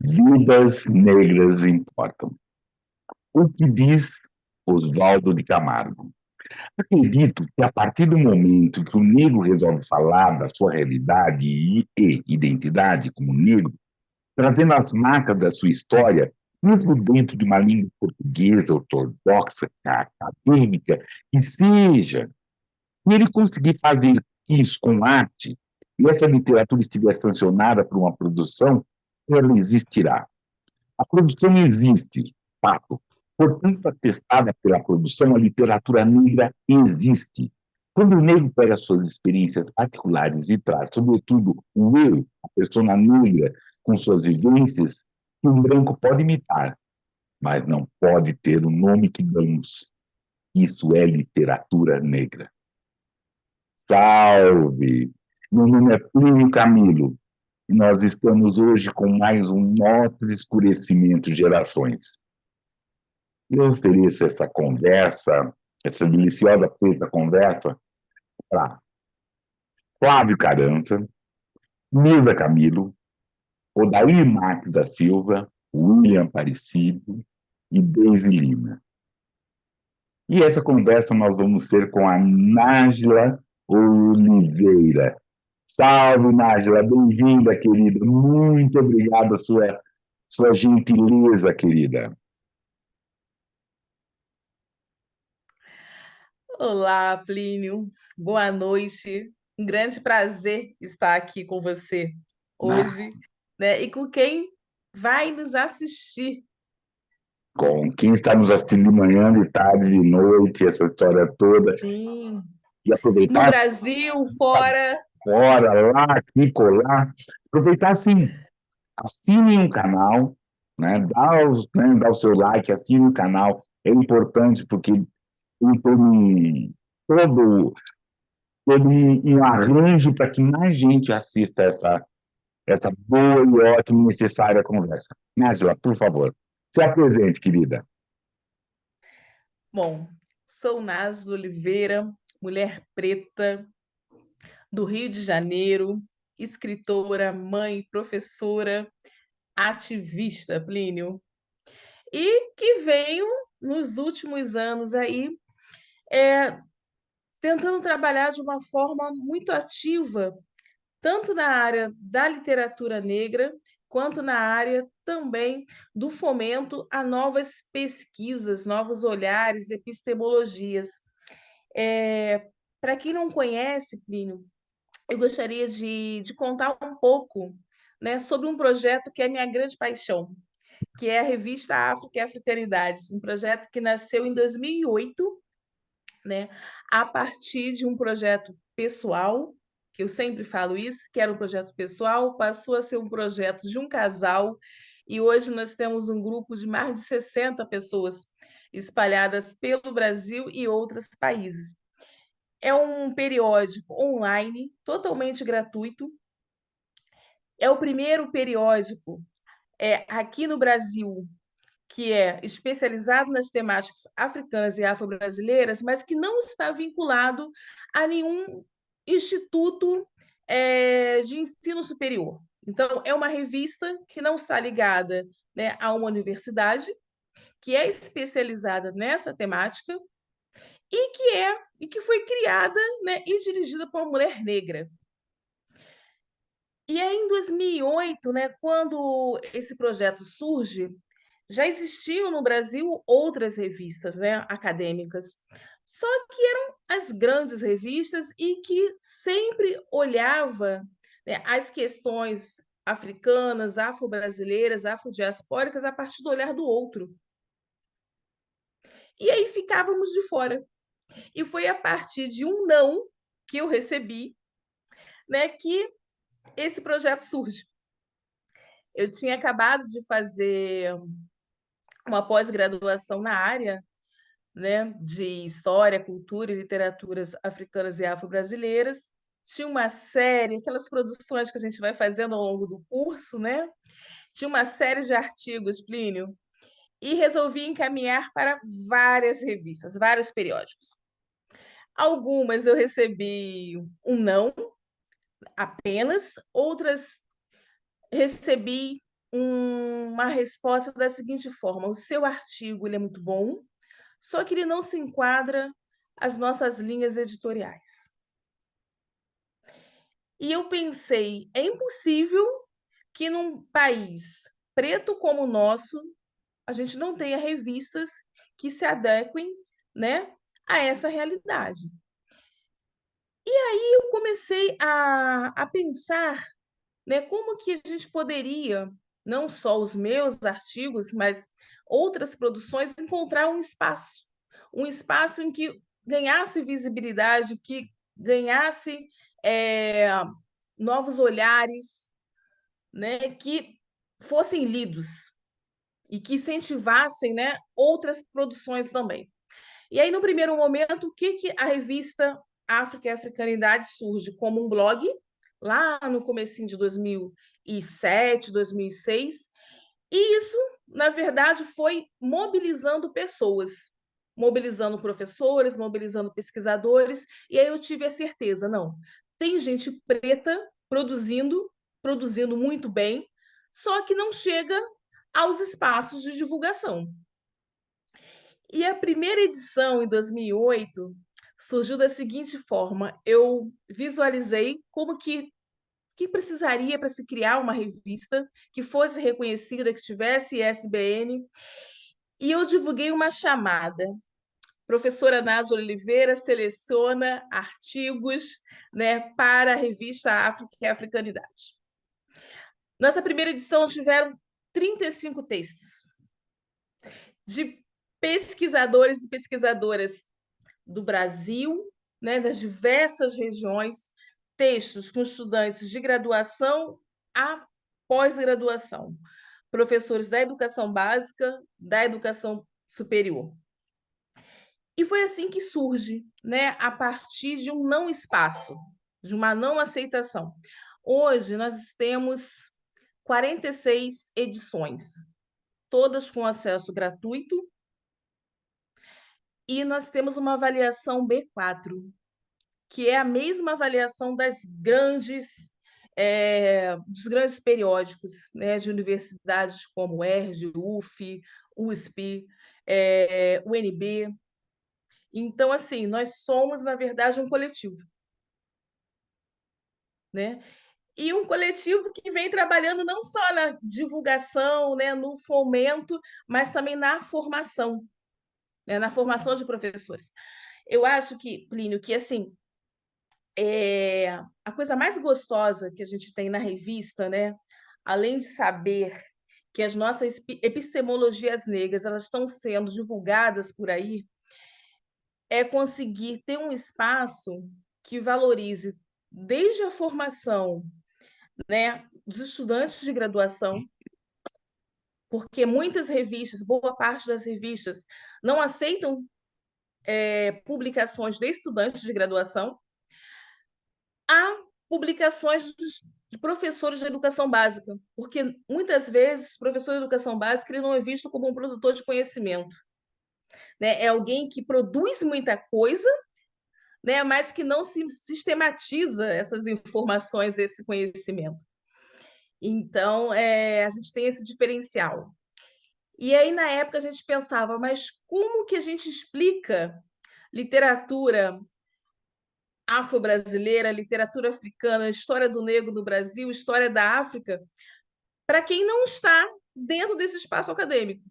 Vidas negras importam. O que diz Oswaldo de Camargo? Acredito que a partir do momento que o negro resolve falar da sua realidade e identidade como negro, trazendo as marcas da sua história, mesmo dentro de uma língua portuguesa ortodoxa, acadêmica, que seja, e ele conseguir fazer isso com arte, e essa literatura estiver sancionada por uma produção, ela existirá. A produção existe, fato. Portanto, atestada pela produção, a literatura negra existe. Quando o negro pega suas experiências particulares e traz, sobretudo, o eu, a persona negra, com suas vivências, que um branco pode imitar, mas não pode ter o nome que damos. Isso é literatura negra. Salve! Meu nome é Plínio Camilo e nós estamos hoje com mais um Nosso Escurecimento de Gerações. Eu ofereço essa conversa, essa deliciosa feita conversa, para Flávio Caranta, Nilza Camilo, Odair Marques da Silva, William Aparecido e Deise Lima. E essa conversa nós vamos ter com a Nájila Oliveira. Salve, Nájila, bem-vinda, querida. Muito obrigado sua gentileza, querida. Olá, Plínio. Boa noite. Um grande prazer estar aqui com você hoje, né? E com quem vai nos assistir. Com quem está nos assistindo de manhã, de tarde, de noite, essa história toda. Sim. E No aproveitar Brasil, fora. fora, lá, aqui, colar. Aproveitar, assim, assine um canal, dá o seu like, assine o canal. É importante porque tem todo, todo um arranjo para que mais gente assista essa boa e ótima e necessária conversa. Nájila, por favor, se apresente, querida. Bom, sou Náslia Oliveira, mulher preta do Rio de Janeiro, escritora, mãe, professora, ativista, Plínio. E que venho nos últimos anos aí é, tentando trabalhar de uma forma muito ativa, tanto na área da literatura negra, quanto na área também do fomento a novas pesquisas, novos olhares, epistemologias. Para quem não conhece, Plínio, eu gostaria de contar um pouco, né, sobre um projeto que é minha grande paixão, que é a revista África e Africanidades, um projeto que nasceu em 2008, né, a partir de um projeto pessoal, que eu sempre falo isso, que era um projeto pessoal, passou a ser um projeto de um casal, e hoje nós temos um grupo de mais de 60 pessoas espalhadas pelo Brasil e outros países. É um periódico online, totalmente gratuito. É o primeiro periódico aqui no Brasil que é especializado nas temáticas africanas e afro-brasileiras, mas que não está vinculado a nenhum instituto de ensino superior. Então, é uma revista que não está ligada, né, a uma universidade, que é especializada nessa temática e que foi criada, né, e dirigida por uma mulher negra. E aí, em 2008, né, quando esse projeto surge, já existiam no Brasil outras revistas, né, acadêmicas, só que eram as grandes revistas e que sempre olhava, né, as questões africanas, afro-brasileiras, afrodiaspóricas a partir do olhar do outro. E aí ficávamos de fora. E foi a partir de um não que eu recebi, né, que esse projeto surge. Eu tinha acabado de fazer uma pós-graduação na área, né, de história, cultura e literaturas africanas e afro-brasileiras. Tinha uma série, aquelas produções que a gente vai fazendo ao longo do curso, né? Tinha uma série de artigos, Plínio, e resolvi encaminhar para várias revistas, vários periódicos. Algumas eu recebi um não apenas, outras recebi uma resposta da seguinte forma: o seu artigo ele é muito bom, só que ele não se enquadra às nossas linhas editoriais. E eu pensei, é impossível que num país preto como o nosso, a gente não tenha revistas que se adequem, né, a essa realidade. E aí eu comecei a pensar, né, como que a gente poderia, não só os meus artigos, mas outras produções, encontrar um espaço em que ganhasse visibilidade, que ganhasse é, novos olhares, né, que fossem lidos e que incentivassem, né, outras produções também. E aí, no primeiro momento, o que a revista África e Africanidade surge? Como um blog, lá no comecinho de 2007, 2006, e isso, na verdade, foi mobilizando pessoas, mobilizando professores, mobilizando pesquisadores, e aí eu tive a certeza, não, tem gente preta produzindo muito bem, só que não chega aos espaços de divulgação. E a primeira edição, em 2008, surgiu da seguinte forma: eu visualizei como que precisaria para se criar uma revista que fosse reconhecida, que tivesse ISBN, e eu divulguei uma chamada. Professora Nádia Oliveira seleciona artigos, né, para a revista África e Africanidade. Nossa primeira edição tiveram 35 textos de pesquisadores e pesquisadoras do Brasil, né, das diversas regiões, textos com estudantes de graduação a pós-graduação, professores da educação básica, da educação superior. E foi assim que surge, né, a partir de um não espaço, de uma não aceitação. Hoje nós temos 46 edições, todas com acesso gratuito, e nós temos uma avaliação B4, que é a mesma avaliação dos grandes periódicos, né, de universidades como UERJ, UF, USP, UNB. Então, assim, nós somos, na verdade, um coletivo, né? E um coletivo que vem trabalhando não só na divulgação, né, no fomento, mas também na formação, né, na formação de professores. Eu acho que, Plínio, que assim, a coisa mais gostosa que a gente tem na revista, né, além de saber que as nossas epistemologias negras elas estão sendo divulgadas por aí, é conseguir ter um espaço que valorize desde a formação, né, dos estudantes de graduação, porque muitas revistas, boa parte das revistas, não aceitam publicações de estudantes de graduação, a publicações de professores de educação básica, porque muitas vezes o professor de educação básica ele não é visto como um produtor de conhecimento, né? É alguém que produz muita coisa, né? Mas que não se sistematiza essas informações, esse conhecimento. Então, a gente tem esse diferencial. E aí, na época, a gente pensava, mas como que a gente explica literatura afro-brasileira, literatura africana, história do negro no Brasil, história da África, para quem não está dentro desse espaço acadêmico?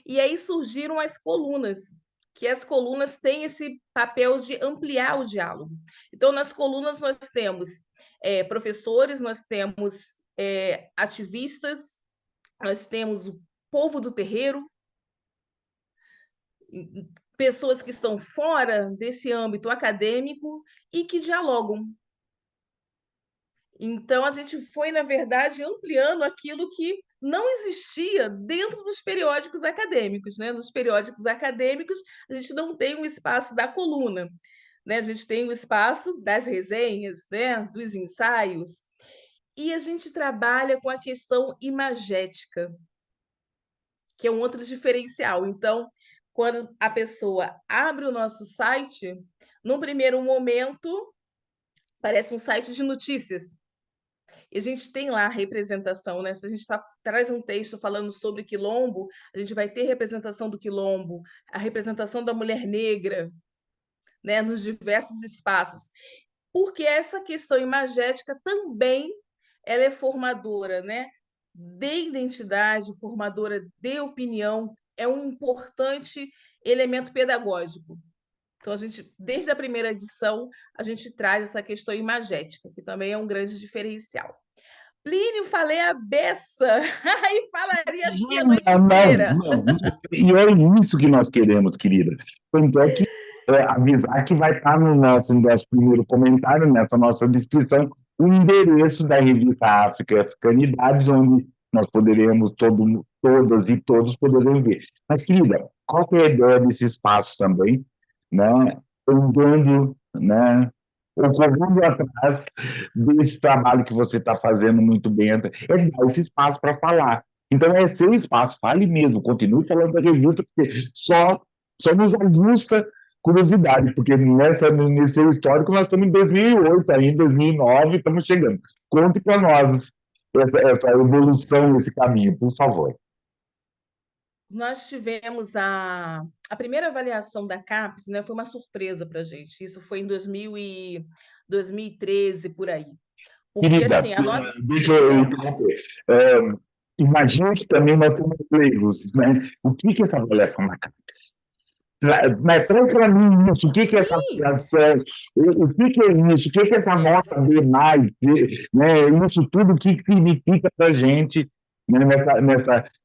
E aí surgiram as colunas, que as colunas têm esse papel de ampliar o diálogo. Então, nas colunas, nós temos professores, nós temos ativistas, nós temos o povo do terreiro, pessoas que estão fora desse âmbito acadêmico e que dialogam. Então, a gente foi, na verdade, ampliando aquilo que não existia dentro dos periódicos acadêmicos, né? Nos periódicos acadêmicos, a gente não tem um espaço da coluna, né? A gente tem o espaço das resenhas, né? Dos ensaios, e a gente trabalha com a questão imagética, que é um outro diferencial. Então, quando a pessoa abre o nosso site, num primeiro momento, parece um site de notícias, E a gente tem lá a representação, né? Se a gente traz um texto falando sobre quilombo, a gente vai ter representação do quilombo, a representação da mulher negra, né, nos diversos espaços. Porque essa questão imagética também ela é formadora, né, de identidade, formadora de opinião, é um importante elemento pedagógico. Então, a gente, desde a primeira edição, a gente traz essa questão imagética, que também é um grande diferencial. Plínio, falei a beça, e falaria acho que a noite Não, não, inteira. não. E é isso que nós queremos, querida. Tanto é que avisar que vai estar no nosso primeiro comentário, nessa nossa descrição, o endereço da revista África e Africanidades, onde nós poderemos, todas e todos poderemos ver. Mas, querida, qual que é a ideia desse espaço também? Né? Andando, né? Ou correndo atrás desse trabalho que você está fazendo muito bem, é dar esse espaço para falar. Então, é seu espaço, fale mesmo, continue falando da revista, porque só nos aguça curiosidade, porque nesse seu histórico nós estamos em 2008, ainda em 2009, estamos chegando. Conte para nós essa evolução, esse caminho, por favor. Nós tivemos a primeira avaliação da CAPES, né, foi uma surpresa para a gente. Isso foi em 2013, por aí. Porque, Querida, assim, a nossa... deixa eu É, interromper. Imagina que também nós temos leigos, né? O que é essa avaliação na CAPES? Mas traz para mim isso, o que é essa sim, avaliação, o que é isso, o que é essa é, nota B+, né? Isso tudo, o que significa para a gente, né?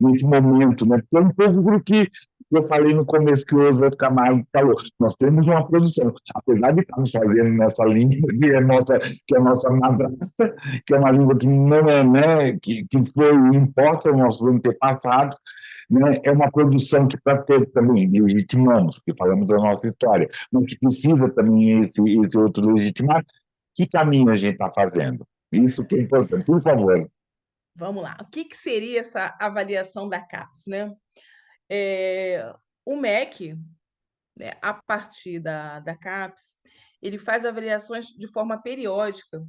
Nesse momento, né? Porque é um pouco do que eu falei no começo, que o Oswaldo Camargo falou, nós temos uma produção, apesar de estarmos fazendo nessa língua, que é a nossa madrasta, que é uma língua que não é, né, que foi imposta aos nossos antepassados, né, é uma produção que para ter também legitimamos, porque falamos da nossa história, mas que precisa também esse outro legitimar. Que caminho a gente está fazendo? Isso que é importante. Por favor. vamos lá. O que, que seria essa avaliação da CAPES, né? É, o MEC, né, a partir da CAPES, ele faz avaliações de forma periódica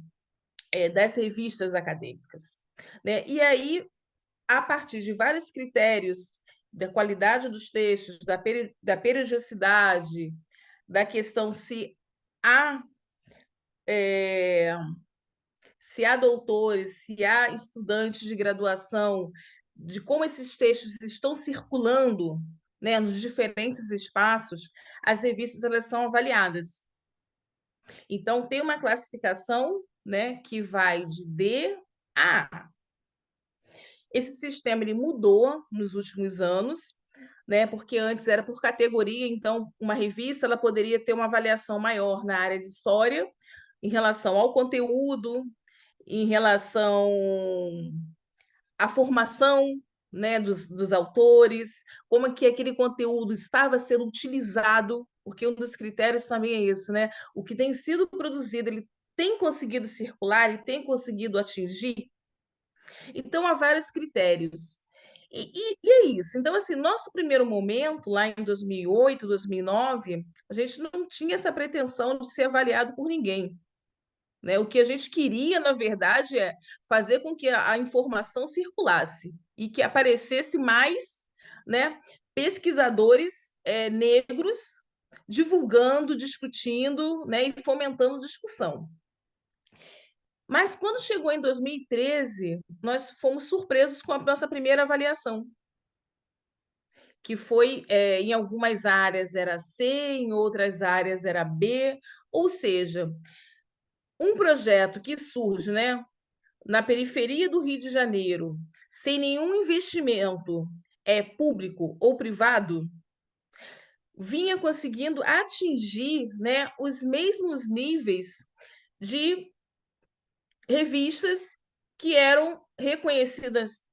das revistas acadêmicas, né? E aí, a partir de vários critérios da qualidade dos textos, da periodicidade, da questão há é, se há doutores, se há estudantes de graduação, de como esses textos estão circulando, né, nos diferentes espaços, as revistas elas são avaliadas. Então, tem uma classificação, né, que vai de D a A. Esse sistema ele mudou nos últimos anos, né, porque antes era por categoria, então uma revista ela poderia ter uma avaliação maior na área de história, em relação ao conteúdo, em relação à formação, né, dos autores, como é que aquele conteúdo estava sendo utilizado, porque um dos critérios também é esse, né? O que tem sido produzido, ele tem conseguido circular, ele tem conseguido atingir. Então, há vários critérios. E é isso. Então, assim, nosso primeiro momento, lá em 2008, 2009, a gente não tinha essa pretensão de ser avaliado por ninguém. Né? O que a gente queria, na verdade, é fazer com que a informação circulasse e que aparecesse mais, né, pesquisadores negros divulgando, discutindo, né, e fomentando discussão. Mas quando chegou em 2013, nós fomos surpresos com a nossa primeira avaliação, que foi, em algumas áreas era C, em outras áreas era B, ou seja, um projeto que surge, né, na periferia do Rio de Janeiro, sem nenhum investimento público ou privado, vinha conseguindo atingir, né, os mesmos níveis de revistas que eram reconhecidas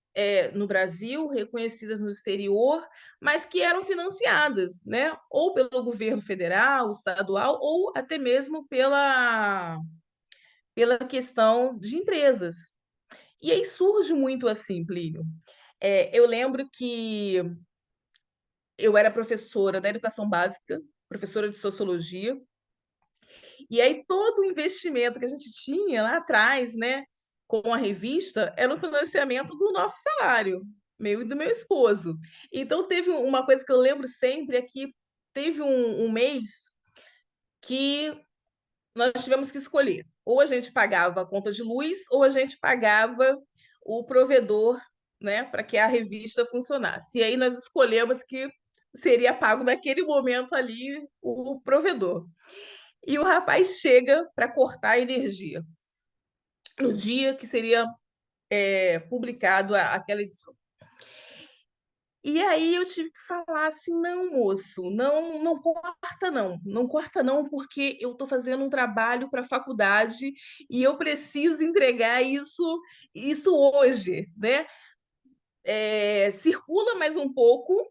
no Brasil, reconhecidas no exterior, mas que eram financiadas, né, ou pelo governo federal, estadual, ou até mesmo pela questão de empresas. E aí surge muito assim, Plínio. Eu lembro que eu era professora da educação básica, professora de sociologia, e aí todo o investimento que a gente tinha lá atrás, né? com a revista era o financiamento do nosso salário, meu e do meu esposo. Então, teve uma coisa que eu lembro sempre, é que teve um mês que nós tivemos que escolher. Ou a gente pagava a conta de luz, ou a gente pagava o provedor, né, para que a revista funcionasse. E aí nós escolhemos que seria pago naquele momento ali o provedor. E o rapaz chega para cortar a energia no dia que seria publicado aquela edição. E aí eu tive que falar assim, não, moço, não corta não, não corta não, porque eu estou fazendo um trabalho para a faculdade e eu preciso entregar isso hoje, né? Circula mais um pouco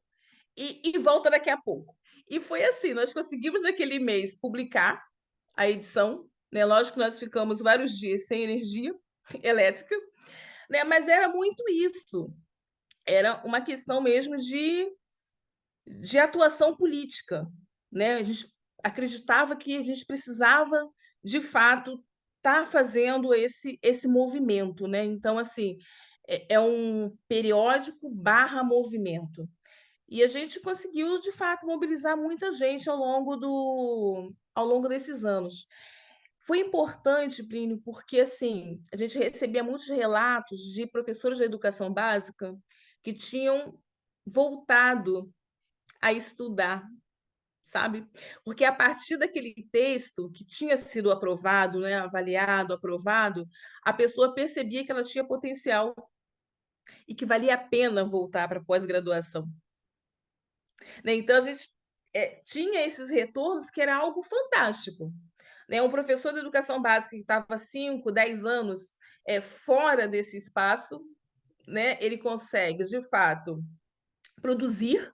e volta daqui a pouco. E foi assim, nós conseguimos naquele mês publicar a edição, né? Lógico que nós ficamos vários dias sem energia elétrica, né? Mas era muito isso. Era uma questão mesmo de atuação política, né? A gente acreditava que a gente precisava, de fato, estar fazendo esse movimento, né? Então, assim, é um periódico barra movimento. E a gente conseguiu, de fato, mobilizar muita gente ao longo desses anos. Foi importante, Plínio, porque assim, a gente recebia muitos relatos de professores de educação básica que tinham voltado a estudar, sabe? Porque a partir daquele texto que tinha sido aprovado, né, avaliado, aprovado, a pessoa percebia que ela tinha potencial e que valia a pena voltar para a pós-graduação, né? Então a gente tinha esses retornos que era algo fantástico, né? Um professor de educação básica que estava 5, 10 anos fora desse espaço, né? Ele consegue, de fato, produzir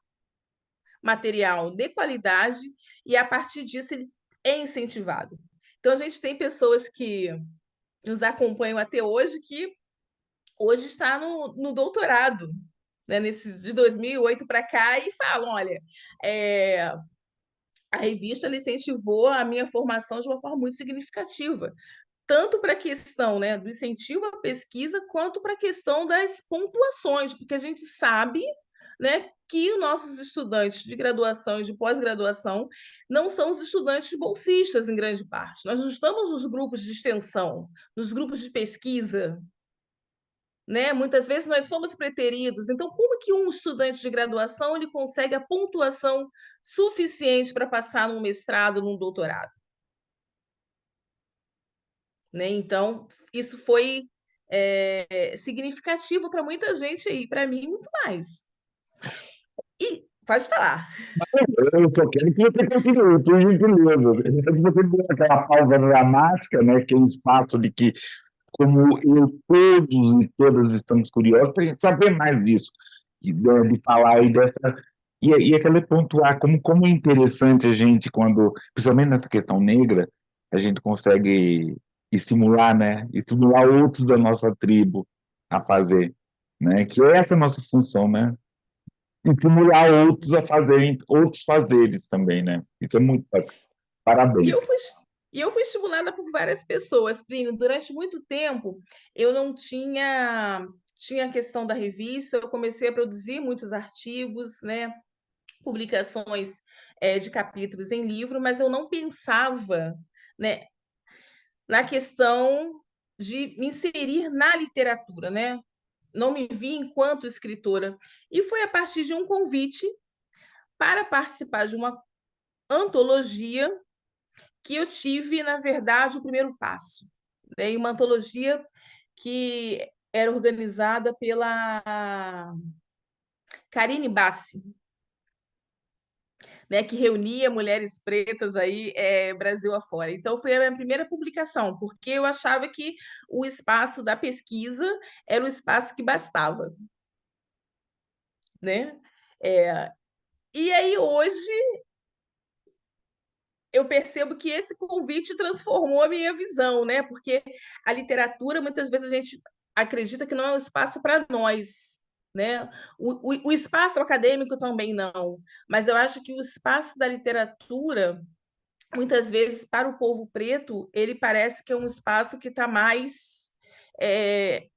material de qualidade e a partir disso ele é incentivado. Então a gente tem pessoas que nos acompanham até hoje que hoje está no doutorado, né, de 2008 para cá e falam, olha, é, a revista incentivou a minha formação de uma forma muito significativa, tanto para a questão, né, do incentivo à pesquisa, quanto para a questão das pontuações, porque a gente sabe, né, que os nossos estudantes de graduação e de pós-graduação não são os estudantes bolsistas, em grande parte. Nós não estamos nos grupos de extensão, nos grupos de pesquisa, né? Muitas vezes nós somos preteridos. Então, como que um estudante de graduação ele consegue a pontuação suficiente para passar num mestrado, num doutorado? Né? Então, isso foi significativo para muita gente aí, para mim, muito mais. E pode falar. Eu só quero que você continue, por gentileza. Que você deu aquela pausa dramática, né, aquele espaço de que, como eu, todos e todas estamos curiosos para a gente saber mais disso, de falar aí dessa. E aquele pontuar, como é interessante a gente, quando, principalmente nessa questão negra, a gente consegue estimular, né? Estimular outros da nossa tribo a fazer, né? Que é essa a nossa função, né? Estimular outros a fazerem outros fazeres também, né? Isso é muito bacana. E Parabéns. eu fui estimulada por várias pessoas, Plínio. Durante muito tempo, eu não tinha a questão da revista, eu comecei a produzir muitos artigos, né? Publicações de capítulos em livro, mas eu não pensava, né, na questão de me inserir na literatura, né? Não me vi enquanto escritora. E foi a partir de um convite para participar de uma antologia que eu tive, na verdade, o primeiro passo. Né? Uma antologia que era organizada pela Karine Bassi, né, que reunia mulheres pretas aí Brasil afora. Então foi a minha primeira publicação, porque eu achava que o espaço da pesquisa era o espaço que bastava, né? É, e aí hoje eu percebo que esse convite transformou a minha visão, né? Porque a literatura muitas vezes a gente acredita que não é um espaço para nós, né? O espaço acadêmico também não, mas eu acho que o espaço da literatura muitas vezes para o povo preto ele parece que é um espaço que está mais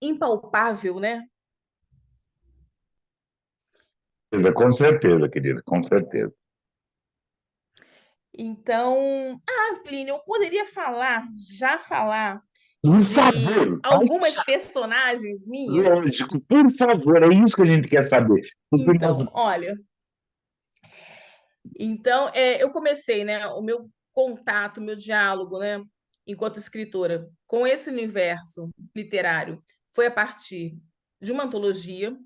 impalpável, né? Com certeza, querida, com certeza. Então, Plínio, eu poderia falar Por de favor, algumas personagens minhas? lógico, por favor, é isso que a gente quer saber. Porque nós, Então, olha, então eu comecei, né, o meu contato, o meu diálogo, né, enquanto escritora, com esse universo literário foi a partir de uma antologia,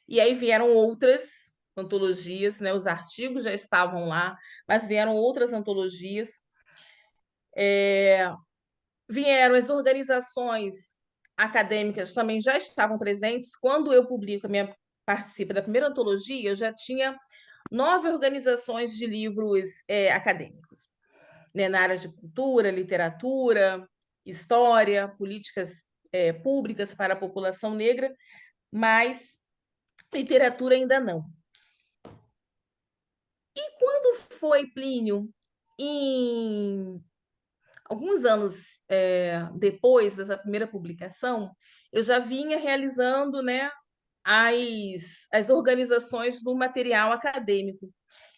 e aí vieram outras antologias, né, os artigos já estavam lá, mas vieram outras antologias. Vieram as organizações acadêmicas também já estavam presentes. Quando eu publico a minha participo da primeira antologia, eu já tinha 9 organizações de livros acadêmicos, né, na área de cultura, literatura, história, políticas públicas para a população negra, mas literatura ainda não. E quando foi, Plínio, em alguns anos depois dessa primeira publicação, eu já vinha realizando, né, as organizações do material acadêmico.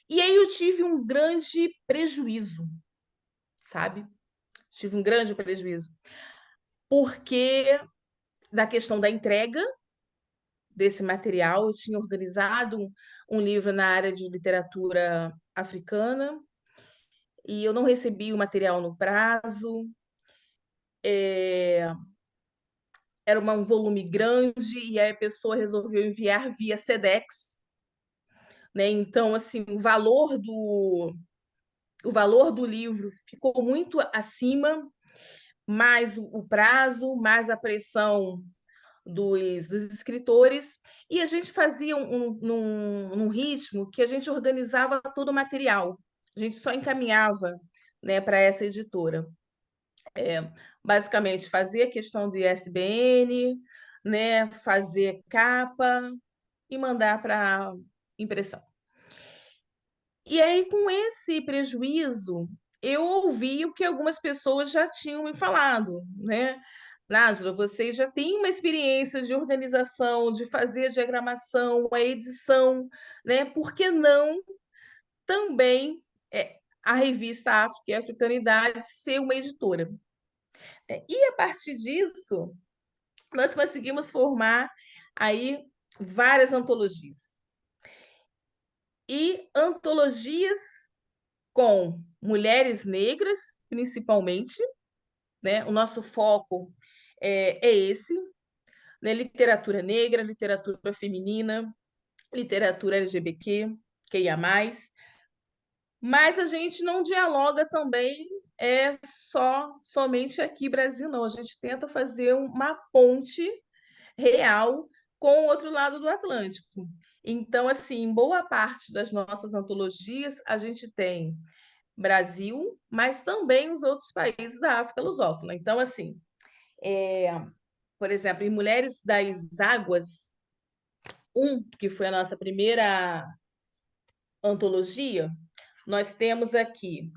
E aí eu tive um grande prejuízo, sabe? Tive um grande prejuízo, porque da questão da entrega desse material, eu tinha organizado um livro na área de literatura africana e eu não recebi o material no prazo. Era um volume grande e aí a pessoa resolveu enviar via Sedex, né? Então, assim, o valor do livro ficou muito acima, mais o prazo, mais a pressão dos escritores, e a gente fazia num ritmo que a gente organizava todo o material, a gente só encaminhava, né, para essa editora. Basicamente, fazia questão do ISBN, né, fazer capa e mandar para impressão. E aí, com esse prejuízo, eu ouvi o que algumas pessoas já tinham me falado, né? Nájila, você já tem uma experiência de organização, de fazer a diagramação, a edição, né? Por que não também a revista África e Africanidade ser uma editora? E a partir disso, nós conseguimos formar aí várias antologias. E antologias com mulheres negras, principalmente, né? O nosso foco é esse, né? Literatura negra, literatura feminina, literatura LGBTQ, mas a gente não dialoga também somente aqui Brasil, não. A gente tenta fazer uma ponte real com o outro lado do Atlântico. Então, assim, em boa parte das nossas antologias, a gente tem Brasil, mas também os outros países da África lusófona. Então, assim, por exemplo, em Mulheres das Águas, que foi a nossa primeira antologia, nós temos aqui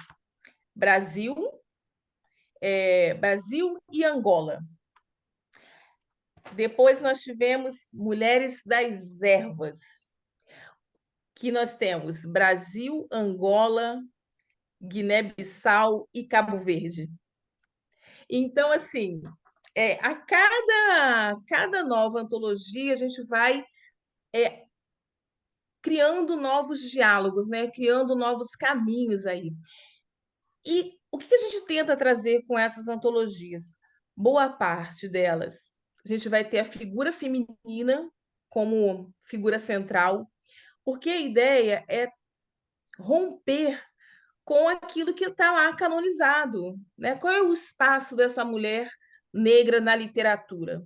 Brasil, Brasil e Angola. Depois nós tivemos Mulheres das Ervas, que nós temos Brasil, Angola, Guiné-Bissau e Cabo Verde. Então, assim, a cada nova antologia, a gente vai criando novos diálogos, né? Criando novos caminhos aí. E o que a gente tenta trazer com essas antologias? Boa parte delas, a gente vai ter a figura feminina como figura central, porque a ideia é romper com aquilo que está lá canonizado, né? Qual é o espaço dessa mulher negra na literatura,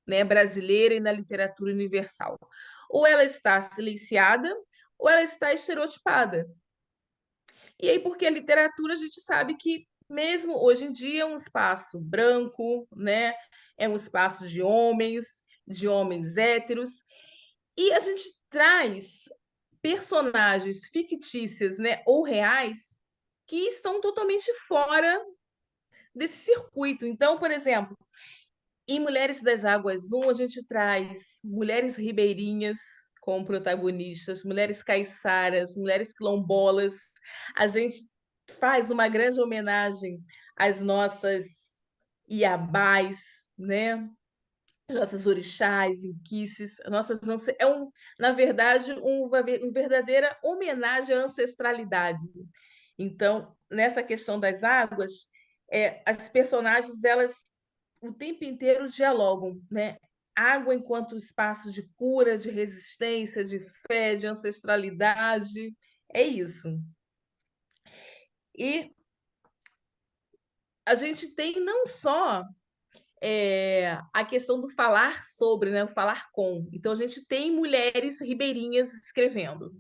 né, brasileira e na literatura universal? Ou ela está silenciada, ou ela está estereotipada. E aí, porque a literatura a gente sabe que mesmo hoje em dia é um espaço branco, né? É um espaço de homens héteros, e a gente traz personagens fictícias, né, ou reais, que estão totalmente fora desse circuito. Então, por exemplo, Em Mulheres das Águas 1, a gente traz mulheres ribeirinhas como protagonistas, mulheres caiçaras, mulheres quilombolas. A gente faz uma grande homenagem às nossas Iabás, né? Nossas orixás, inquices, nossas na verdade, uma verdadeira homenagem à ancestralidade. Então, nessa questão das águas, as personagens elas o tempo inteiro dialogam, né? Água enquanto espaço de cura, de resistência, de fé, de ancestralidade, é isso. E a gente tem não só a questão do falar sobre, né, o falar com. Então, a gente tem mulheres ribeirinhas escrevendo,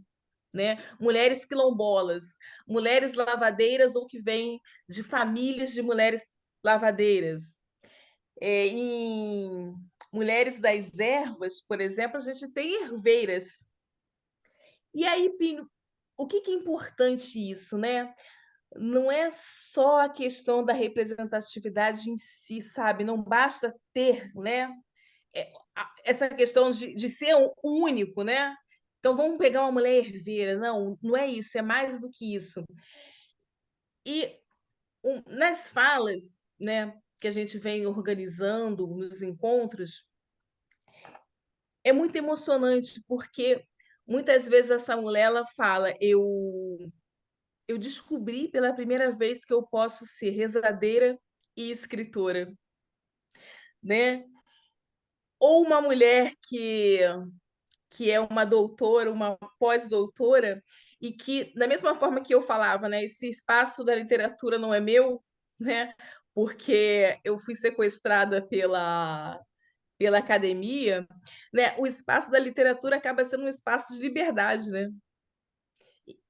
né? Mulheres quilombolas, mulheres lavadeiras ou que vêm de famílias de mulheres lavadeiras. Em Mulheres das Ervas, por exemplo, a gente tem herveiras. E aí, Pinho, o que é importante isso, né? Não é só a questão da representatividade em si, sabe? Não basta ter, né? Essa questão de ser único, né? Então vamos pegar uma mulher herveira. Não, não é isso, é mais do que isso. E nas falas, né, que a gente vem organizando nos encontros, é muito emocionante, porque muitas vezes essa mulher ela fala: eu descobri pela primeira vez que eu posso ser rezadeira e escritora, né? Ou uma mulher que é uma doutora, uma pós-doutora, e que, da mesma forma que eu falava, né, esse espaço da literatura não é meu, né, porque eu fui sequestrada pela academia, né, o espaço da literatura acaba sendo um espaço de liberdade, né?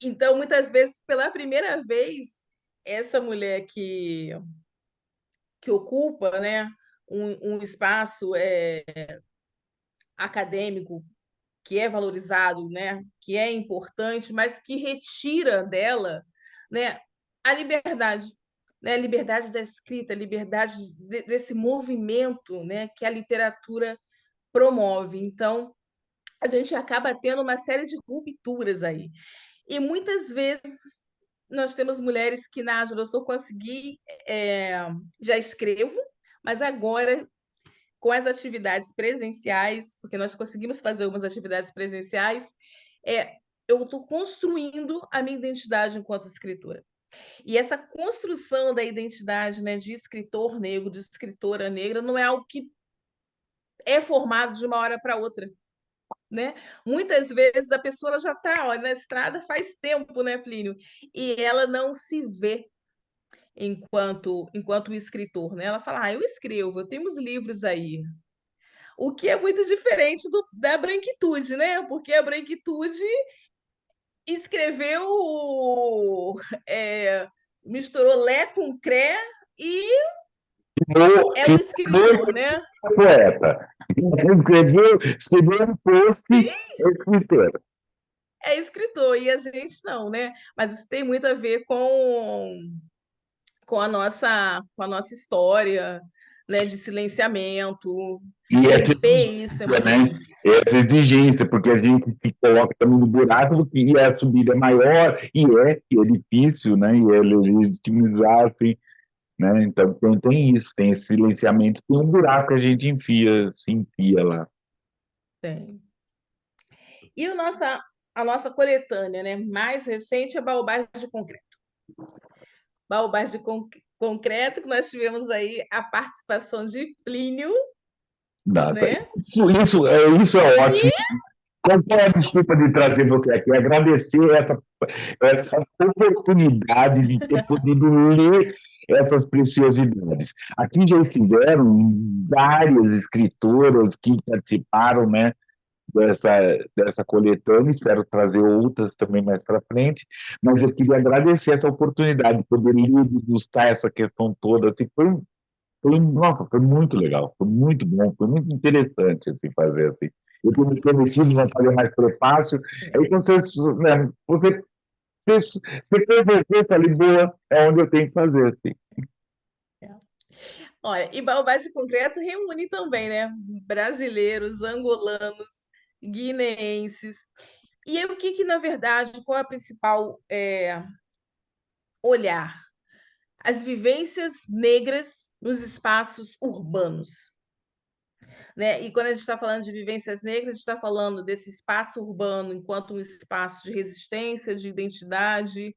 Então, muitas vezes, pela primeira vez, essa mulher que ocupa, né, um espaço acadêmico que é valorizado, né, que é importante, mas que retira dela, né, a liberdade, né, a liberdade da escrita, a liberdade desse movimento, né, que a literatura promove. Então, a gente acaba tendo uma série de rupturas aí. E muitas vezes nós temos mulheres que na eu só consegui, já escrevo, mas agora com as atividades presenciais, porque nós conseguimos fazer algumas atividades presenciais, eu estou construindo a minha identidade enquanto escritora. E essa construção da identidade, né, de escritor negro, de escritora negra, não é algo que é formado de uma hora para outra, né? Muitas vezes a pessoa já está na estrada faz tempo, né, Plínio? E ela não se vê enquanto escritor, né? Ela fala: eu escrevo, eu tenho uns livros aí, o que é muito diferente da branquitude, né? Porque a branquitude escreveu, misturou Lé com Cré e é Que um escritor, né? poeta. Escreveu um post, é escritor. É escritor, e a gente não, né? Mas isso tem muito a ver com a nossa história, né? De silenciamento. E essa Romper isso é exigência, muito né? difícil. Essa exigência, porque a gente se coloca também no buraco do que a subida é maior, e é difícil, né? E é legitimizar, assim, né? Então tem isso, tem esse silenciamento, tem um buraco que a gente enfia, se enfia lá. Tem. E a nossa coletânea, né, mais recente é Baobás de Concreto. Baobás de Concreto, que nós tivemos aí a participação de Plínio, Data. né? Isso é ótimo. E Qual é a desculpa de trazer você aqui? Agradecer essa oportunidade de ter podido ler essas preciosidades. Aqui já estiveram várias escritoras que participaram, né, dessa coletânea, espero trazer outras também mais para frente, mas eu queria agradecer essa oportunidade de poder ler e degustar essa questão toda. Assim, nossa, foi muito legal, foi muito bom, foi muito interessante assim, fazer assim. Eu tenho me prometido não fazer mais prefácio, aí quando você conversou, falei, boa, é onde eu tenho que fazer, assim. Olha, e Baobá de Concreto reúne também, né? Brasileiros, angolanos, guineenses. E aí, o que que, na verdade, qual é a principal olhar? As vivências negras nos espaços urbanos, né? E quando a gente está falando de vivências negras, a gente está falando desse espaço urbano enquanto um espaço de resistência, de identidade,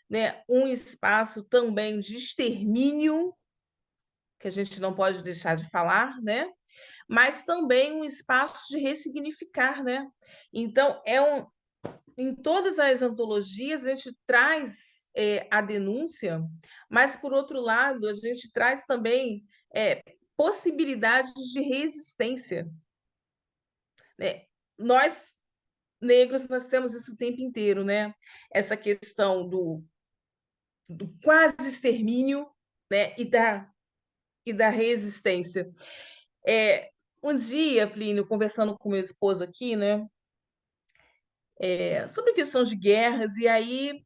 né? Um espaço também de extermínio, que a gente não pode deixar de falar, né? Mas também um espaço de ressignificar, né? Então, em todas as antologias, a gente traz a denúncia, mas, por outro lado, a gente traz também possibilidades de resistência, né? Nós, negros, nós temos isso o tempo inteiro, né? Essa questão do quase extermínio, né? E da resistência. Um dia, Plínio, conversando com meu esposo aqui, né? Sobre questões de guerras, e aí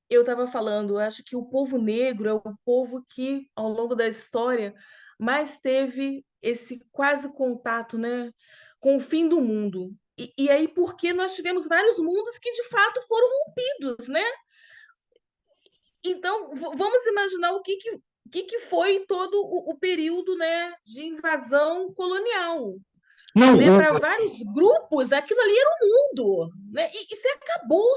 eu estava falando, acho que o povo negro é o povo que, ao longo da história, mais teve esse quase contato, né, com o fim do mundo. E aí, porque nós tivemos vários mundos que, de fato, foram rompidos, né? Então, vamos imaginar o que foi todo o período, né, de invasão colonial. Não, Né? Para vários grupos, aquilo ali era o mundo. Né? E se acabou,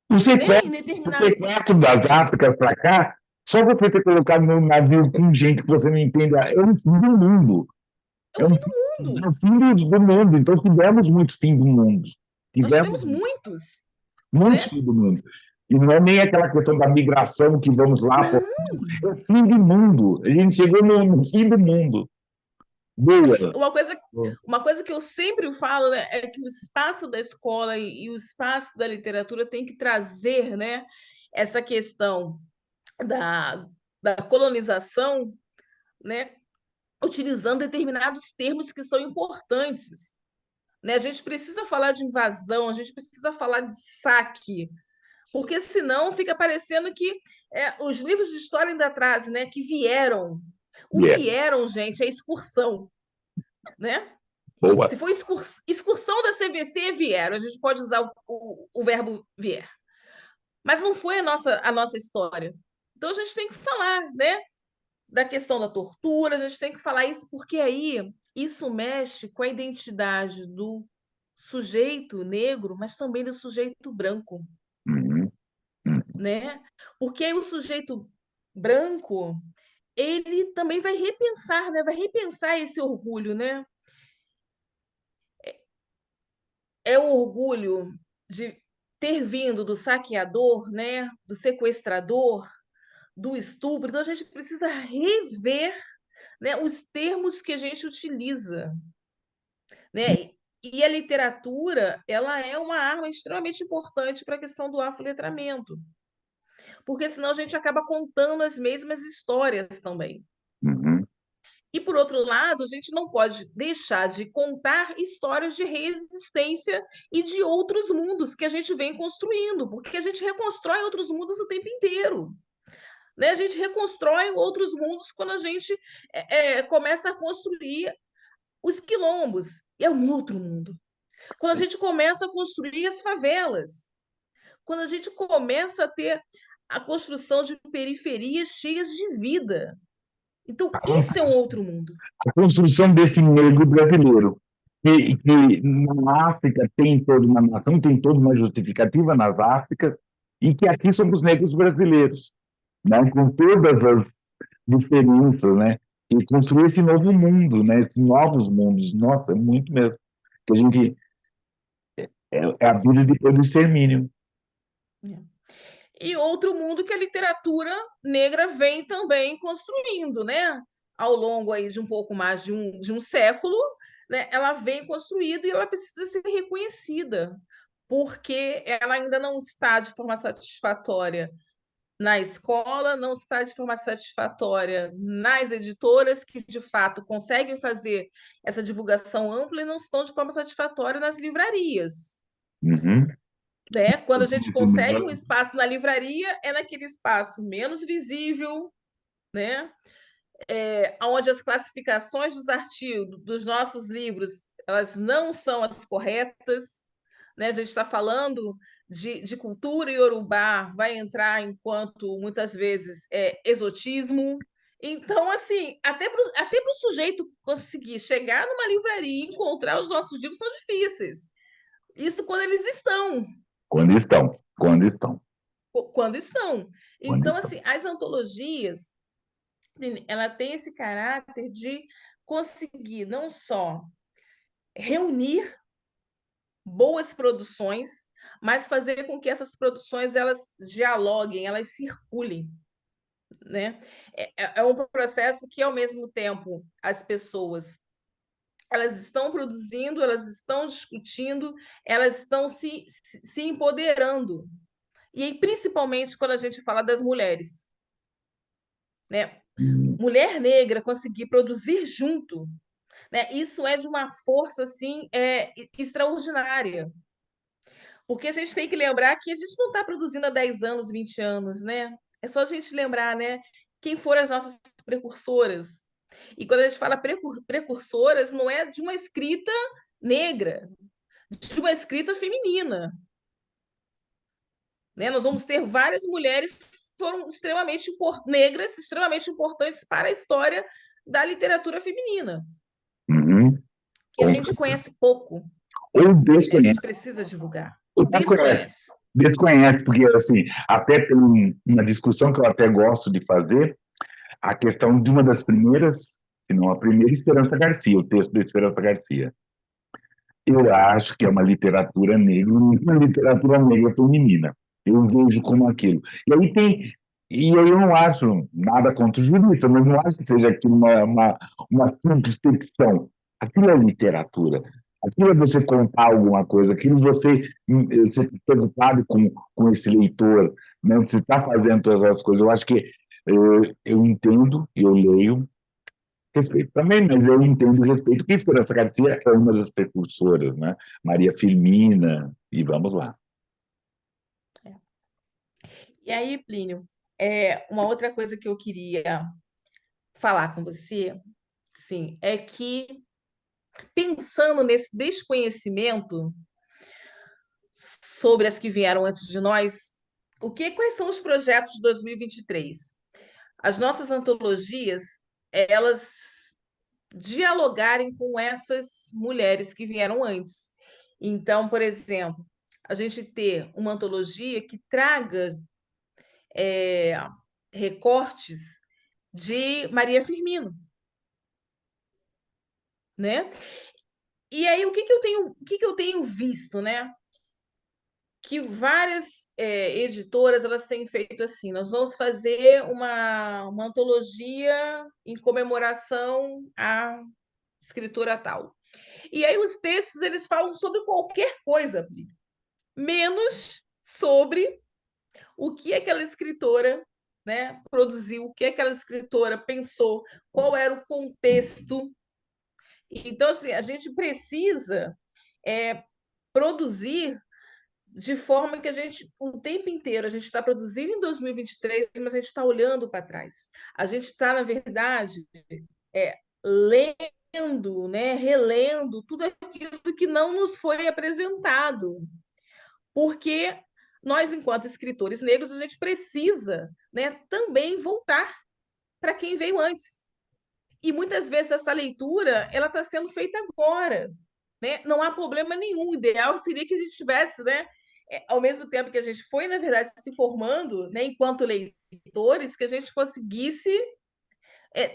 o né? sequestro, Em o determinados. sequestro das Áfricas para cá, só você ter colocado no navio com gente que você não entende, é o fim do mundo. É o É, um, fim do mundo. é o fim do mundo. Então, tivemos muito fim do mundo. Nós Tivemos tivemos muitos, muito né? fim do mundo. E não é nem aquela questão da migração que vamos lá, pô, Não, é o fim do mundo. A gente chegou no fim do mundo. Boa. uma coisa, uma coisa que eu sempre falo, né, é que o espaço da escola e o espaço da literatura tem que trazer, né, essa questão da, da colonização, né, utilizando determinados termos que são importantes. Né? A gente precisa falar de invasão, a gente precisa falar de saque, porque senão fica parecendo que os livros de história ainda trazem, né, que vieram. O Yeah. vieram, gente, é excursão, né? Boa. Se for excursão da CVC, vieram. A gente pode usar o verbo vier. Mas não foi a nossa história. Então a gente tem que falar, né? Da questão da tortura, a gente tem que falar isso, porque aí isso mexe com a identidade do sujeito negro, mas também do sujeito branco, Uhum. Uhum. né? Porque aí o sujeito branco, ele também vai repensar, né? Vai repensar esse orgulho, né? É o orgulho de ter vindo do saqueador, né? Do sequestrador, do estupro. Então a gente precisa rever, né, os termos que a gente utiliza, né? E a literatura, ela é uma arma extremamente importante para a questão do afroletramento, porque senão a gente acaba contando as mesmas histórias também. Uhum. E, por outro lado, a gente não pode deixar de contar histórias de resistência e de outros mundos que a gente vem construindo, porque a gente reconstrói outros mundos o tempo inteiro. Né? A gente reconstrói outros mundos quando a gente começa a construir os quilombos. E é um outro mundo. Quando a gente começa a construir as favelas, quando a gente começa a ter a construção de periferias cheias de vida. Então, esse é um outro mundo. A construção desse negro brasileiro, que na África tem toda uma nação, tem toda uma justificativa nas Áfricas, e que aqui somos negros brasileiros, né, com todas as diferenças, né, e construir esse novo mundo, né, esses novos mundos. Nossa, é muito mesmo. Que a gente é a vida depois do extermínio. E outro mundo que a literatura negra vem também construindo, né? Ao longo aí de um pouco mais de um século, né? Ela vem construída e ela precisa ser reconhecida, porque ela ainda não está de forma satisfatória na escola, não está de forma satisfatória nas editoras, que de fato conseguem fazer essa divulgação ampla, e não estão de forma satisfatória nas livrarias. Uhum. Né? Quando a gente consegue um espaço na livraria, é naquele espaço menos visível, né? onde as classificações dos artigos dos nossos livros elas não são as corretas, né? A gente está falando de cultura iorubá, vai entrar enquanto muitas vezes é exotismo. Então, assim, até para o sujeito conseguir chegar numa livraria e encontrar os nossos livros são difíceis. Isso quando eles estão. Quando estão, quando estão, Quando estão. quando Então, estão. assim, as antologias, ela tem esse caráter de conseguir não só reunir boas produções, mas fazer com que essas produções elas dialoguem, elas circulem, né? É um processo que, ao mesmo tempo, as pessoas elas estão produzindo, elas estão discutindo, elas estão se empoderando. E aí, principalmente quando a gente fala das mulheres, né? Hum, Mulher negra conseguir produzir junto, né? Isso é de uma força assim extraordinária. Porque a gente tem que lembrar que a gente não está produzindo há 10 anos, 20 anos, né? É só a gente lembrar, né? Quem foram as nossas precursoras. E quando a gente fala precursoras, não é de uma escrita negra, de uma escrita feminina. Né? Nós vamos ter várias mulheres que foram extremamente negras, extremamente importantes para a história da literatura feminina, uhum, que a com gente certeza. conhece pouco, Ou né? A desconhece, gente precisa divulgar. ou desconhece. Desconhece. Desconhece, porque assim, até tem uma discussão que eu até gosto de fazer, a questão de uma das primeiras, se não a primeira, Esperança Garcia, o texto da Esperança Garcia. Eu acho que é uma literatura negra, uma literatura negra feminina. Eu vejo como aquilo. E aí tem. E aí eu não acho nada contra o jurista, mas não acho que seja aquilo uma simples ficção. Aquilo é literatura. Aquilo é você contar alguma coisa, aquilo você está preocupado com esse leitor, né? Você está fazendo todas as coisas. Eu acho que eu entendo, eu leio, respeito também, mas eu entendo e respeito que Esperança Garcia é uma das precursoras, né? Maria Firmina, e vamos lá. E aí, Plínio, uma outra coisa que eu queria falar com você, sim, é que pensando nesse desconhecimento sobre as que vieram antes de nós, quais são os projetos de 2023? As nossas antologias, elas dialogarem com essas mulheres que vieram antes. Então, por exemplo, a gente ter uma antologia que traga é, recortes de Maria Firmino, né? E aí o que que eu tenho visto, né? Que várias editoras elas têm feito assim. Nós vamos fazer uma antologia em comemoração à escritora tal. E aí os textos eles falam sobre qualquer coisa, menos sobre o que aquela escritora, né, produziu, o que aquela escritora pensou, qual era o contexto. Então, assim, a gente precisa produzir de forma que a gente, o tempo inteiro, a gente está produzindo em 2023, mas a gente está olhando para trás. A gente está, na verdade, lendo, né, relendo tudo aquilo que não nos foi apresentado. Porque nós, enquanto escritores negros, a gente precisa, né, também voltar para quem veio antes. E muitas vezes essa leitura ela está sendo feita agora, né? Não há problema nenhum. O ideal seria que a gente tivesse, né, ao mesmo tempo que a gente foi, na verdade, se formando, né, enquanto leitores, que a gente conseguisse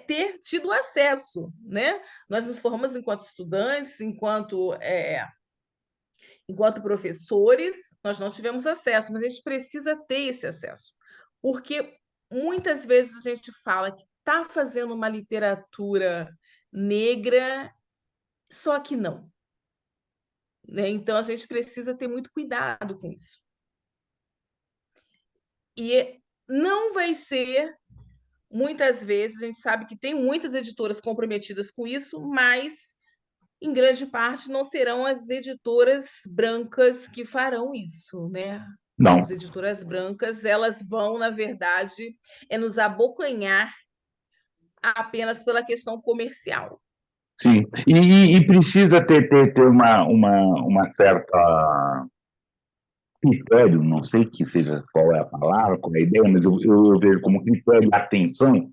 ter tido acesso, né? Nós nos formamos enquanto estudantes, enquanto professores, nós não tivemos acesso, mas a gente precisa ter esse acesso, porque muitas vezes a gente fala que está fazendo uma literatura negra, só que não, né? Então a gente precisa ter muito cuidado com isso. E não vai ser, muitas vezes, a gente sabe que tem muitas editoras comprometidas com isso, mas em grande parte não serão as editoras brancas que farão isso, né? Não, As editoras brancas, elas vão, na verdade, nos abocanhar apenas pela questão comercial. Sim, e precisa ter uma certa critério, não sei que seja qual é a palavra, qual é a ideia, mas eu vejo como critério a atenção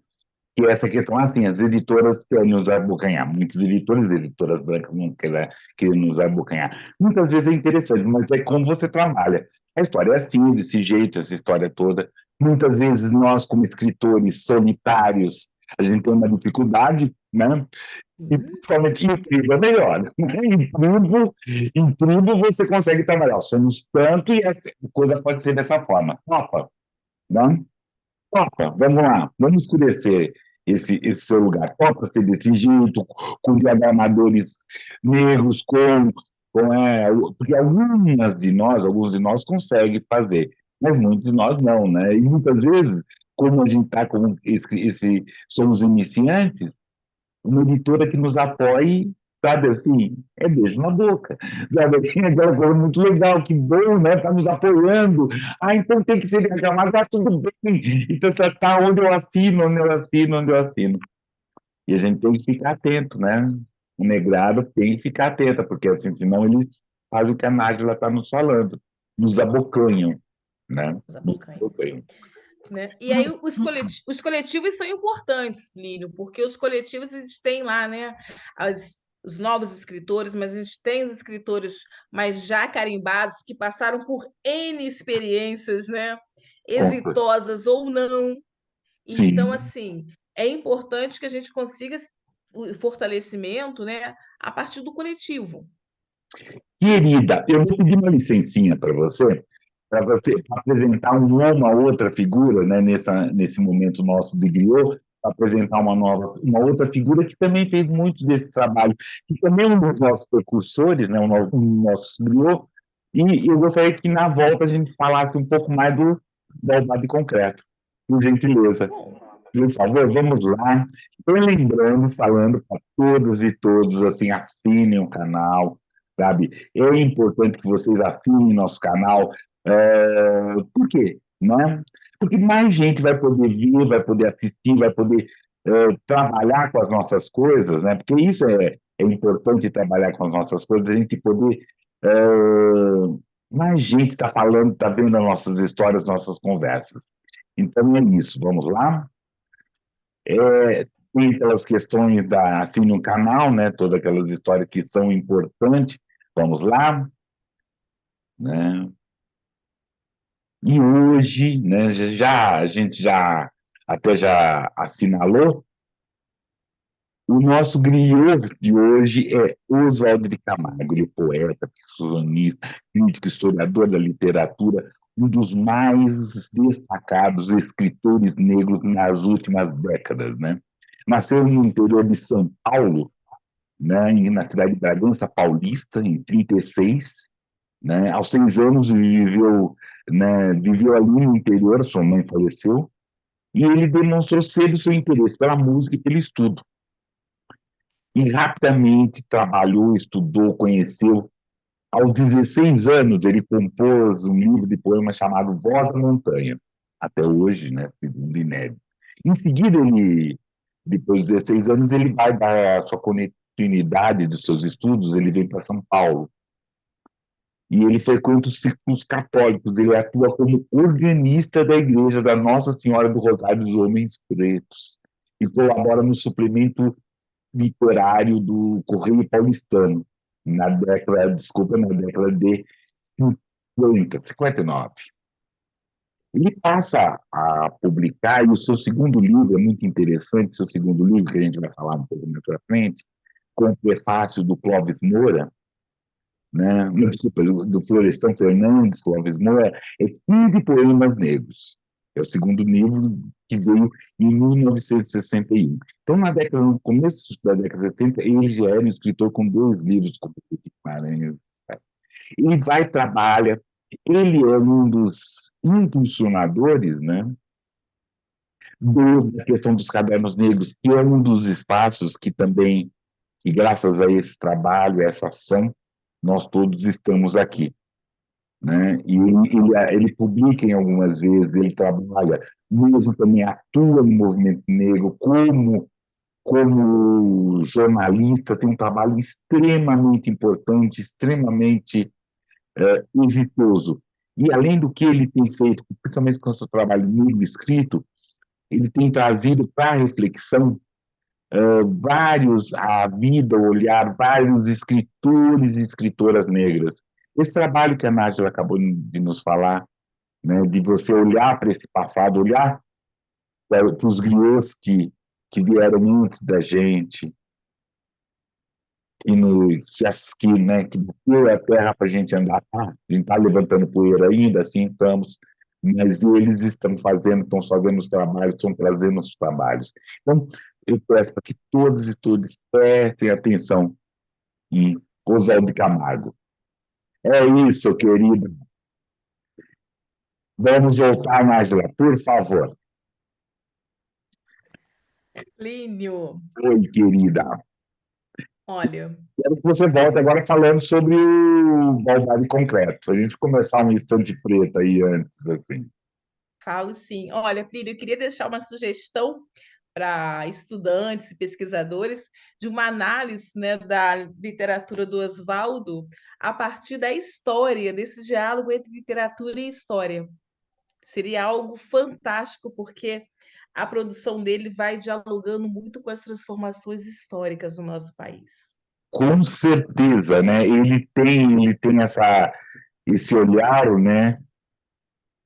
que essa questão, assim, as editoras querem nos abocanhar, muitos editores e editoras brancas não querem nos abocanhar. Muitas vezes é interessante, mas é como você trabalha. A história é assim, desse jeito, essa história toda. Muitas vezes nós, como escritores solitários, a gente tem uma dificuldade, né? E Sim. principalmente em tribo é melhor. Em tribo você consegue trabalhar. Somos tanto e a coisa pode ser dessa forma. Topa, né? Topa, vamos lá, vamos escurecer esse seu lugar. Topa ser desse jeito, com diagramadores negros, porque alguns de nós conseguem fazer, mas muitos de nós não, né? E muitas vezes, como a gente está como somos iniciantes, uma editora que nos apoie, sabe assim, é beijo na boca, sabe assim, aquela coisa muito legal, que bom, né, tá nos apoiando, então tem que ser legal, mas tá tudo bem, então tá onde eu assino, onde eu assino, onde eu assino. E a gente tem que ficar atento, né, o negrado tem que ficar atento, porque assim, senão eles fazem o que a Nájila está nos falando, nos abocanham, né, nos Zabucanha. abocanham. Né? E aí os coletivos são importantes, Plínio, porque os coletivos a gente tem lá, né, os novos escritores, mas a gente tem os escritores mais já carimbados que passaram por N experiências, né, Conta. exitosas ou não. Então, Sim. assim, é importante que a gente consiga o fortalecimento, né, a partir do coletivo. Querida, eu vou pedir uma licencinha para você apresentar uma outra figura, né, nesse momento nosso de griot, apresentar uma outra figura que também fez muito desse trabalho, que também é um dos nossos precursores, né, um dos nossos griot, e eu gostaria que na volta a gente falasse um pouco mais da Aldade Concreto, por gentileza. Bom, Por favor, vamos lá. Estou lembrando, falando para todos e todos, assim, assinem o canal, sabe? É importante que vocês assinem nosso canal. Por quê? Não é? Porque mais gente vai poder vir, vai poder assistir, vai poder trabalhar com as nossas coisas, né? Porque isso é importante trabalhar com as nossas coisas, a gente poder. é, Mais gente está falando, está vendo as nossas histórias, nossas conversas. Então é isso. Vamos lá? Tem aquelas questões assim no canal, né? Todas aquelas histórias que são importantes. Vamos lá, né? E hoje, né? A gente já assinalou. O nosso griot de hoje é Oswald de Camargo, ele é poeta, ficcionista, crítico, historiador da literatura, um dos mais destacados escritores negros nas últimas décadas, né? Nasceu no interior de São Paulo, né, na cidade de Bragança Paulista, em 36, né? Aos 6 anos viveu ali no interior, sua mãe faleceu, e ele demonstrou cedo seu interesse pela música e pelo estudo. E rapidamente trabalhou, estudou, conheceu. Aos 16 anos, ele compôs um livro de poemas chamado Voz da Montanha, até hoje, né, segundo inédito. Em seguida, depois dos 16 anos, ele vai dar a sua continuidade dos seus estudos, ele vem para São Paulo. E ele frequenta os círculos católicos, ele atua como organista da igreja da Nossa Senhora do Rosário dos Homens Pretos e colabora no suplemento literário do Correio Paulistano, na década de 59. Ele passa a publicar, e o seu segundo livro é muito interessante, seu segundo livro, que a gente vai falar um pouco mais para frente, com o prefácio do Clóvis Moura, né? Desculpa, do Florestan Fernandes, Clóvis Moura, é 15 poemas negros. É o segundo livro que veio em 1961. Então, no começo da década de 70, ele já era um escritor com 2 livros, como Guimarães. Ele vai trabalha, ele é um dos impulsionadores, né, da questão dos cadernos negros, que é um dos espaços que também, que graças a esse trabalho, a essa ação, nós todos estamos aqui, né? E ele publica em algumas vezes, ele trabalha, mesmo também atua no movimento negro como como jornalista, tem um trabalho extremamente importante, extremamente exitoso. E além do que ele tem feito, principalmente com o seu trabalho no escrito, ele tem trazido para a reflexão vários, a vida, o olhar, vários escritores e escritoras negras. Esse trabalho que a Nájila acabou de nos falar, né, de você olhar para esse passado, olhar para os griots que vieram antes da gente, que bateu a terra para a gente andar. A gente está levantando poeira ainda, assim estamos, mas eles estão fazendo os trabalhos, estão trazendo os trabalhos. Então, eu peço para que todos e todas prestem atenção em Oswaldo Camargo. É isso, querido. Vamos voltar, Nájila, por favor. Plínio, Oi, querida. olha, Quero que você volte agora falando sobre o Baldade Concreto. A gente começar um instante preto aí antes, assim. falo sim. Olha, Plínio, eu queria deixar uma sugestão para estudantes e pesquisadores de uma análise, né, da literatura do Oswaldo a partir da história, desse diálogo entre literatura e história. Seria algo fantástico, porque a produção dele vai dialogando muito com as transformações históricas do nosso país. Com certeza, né? Ele tem esse olhar, né?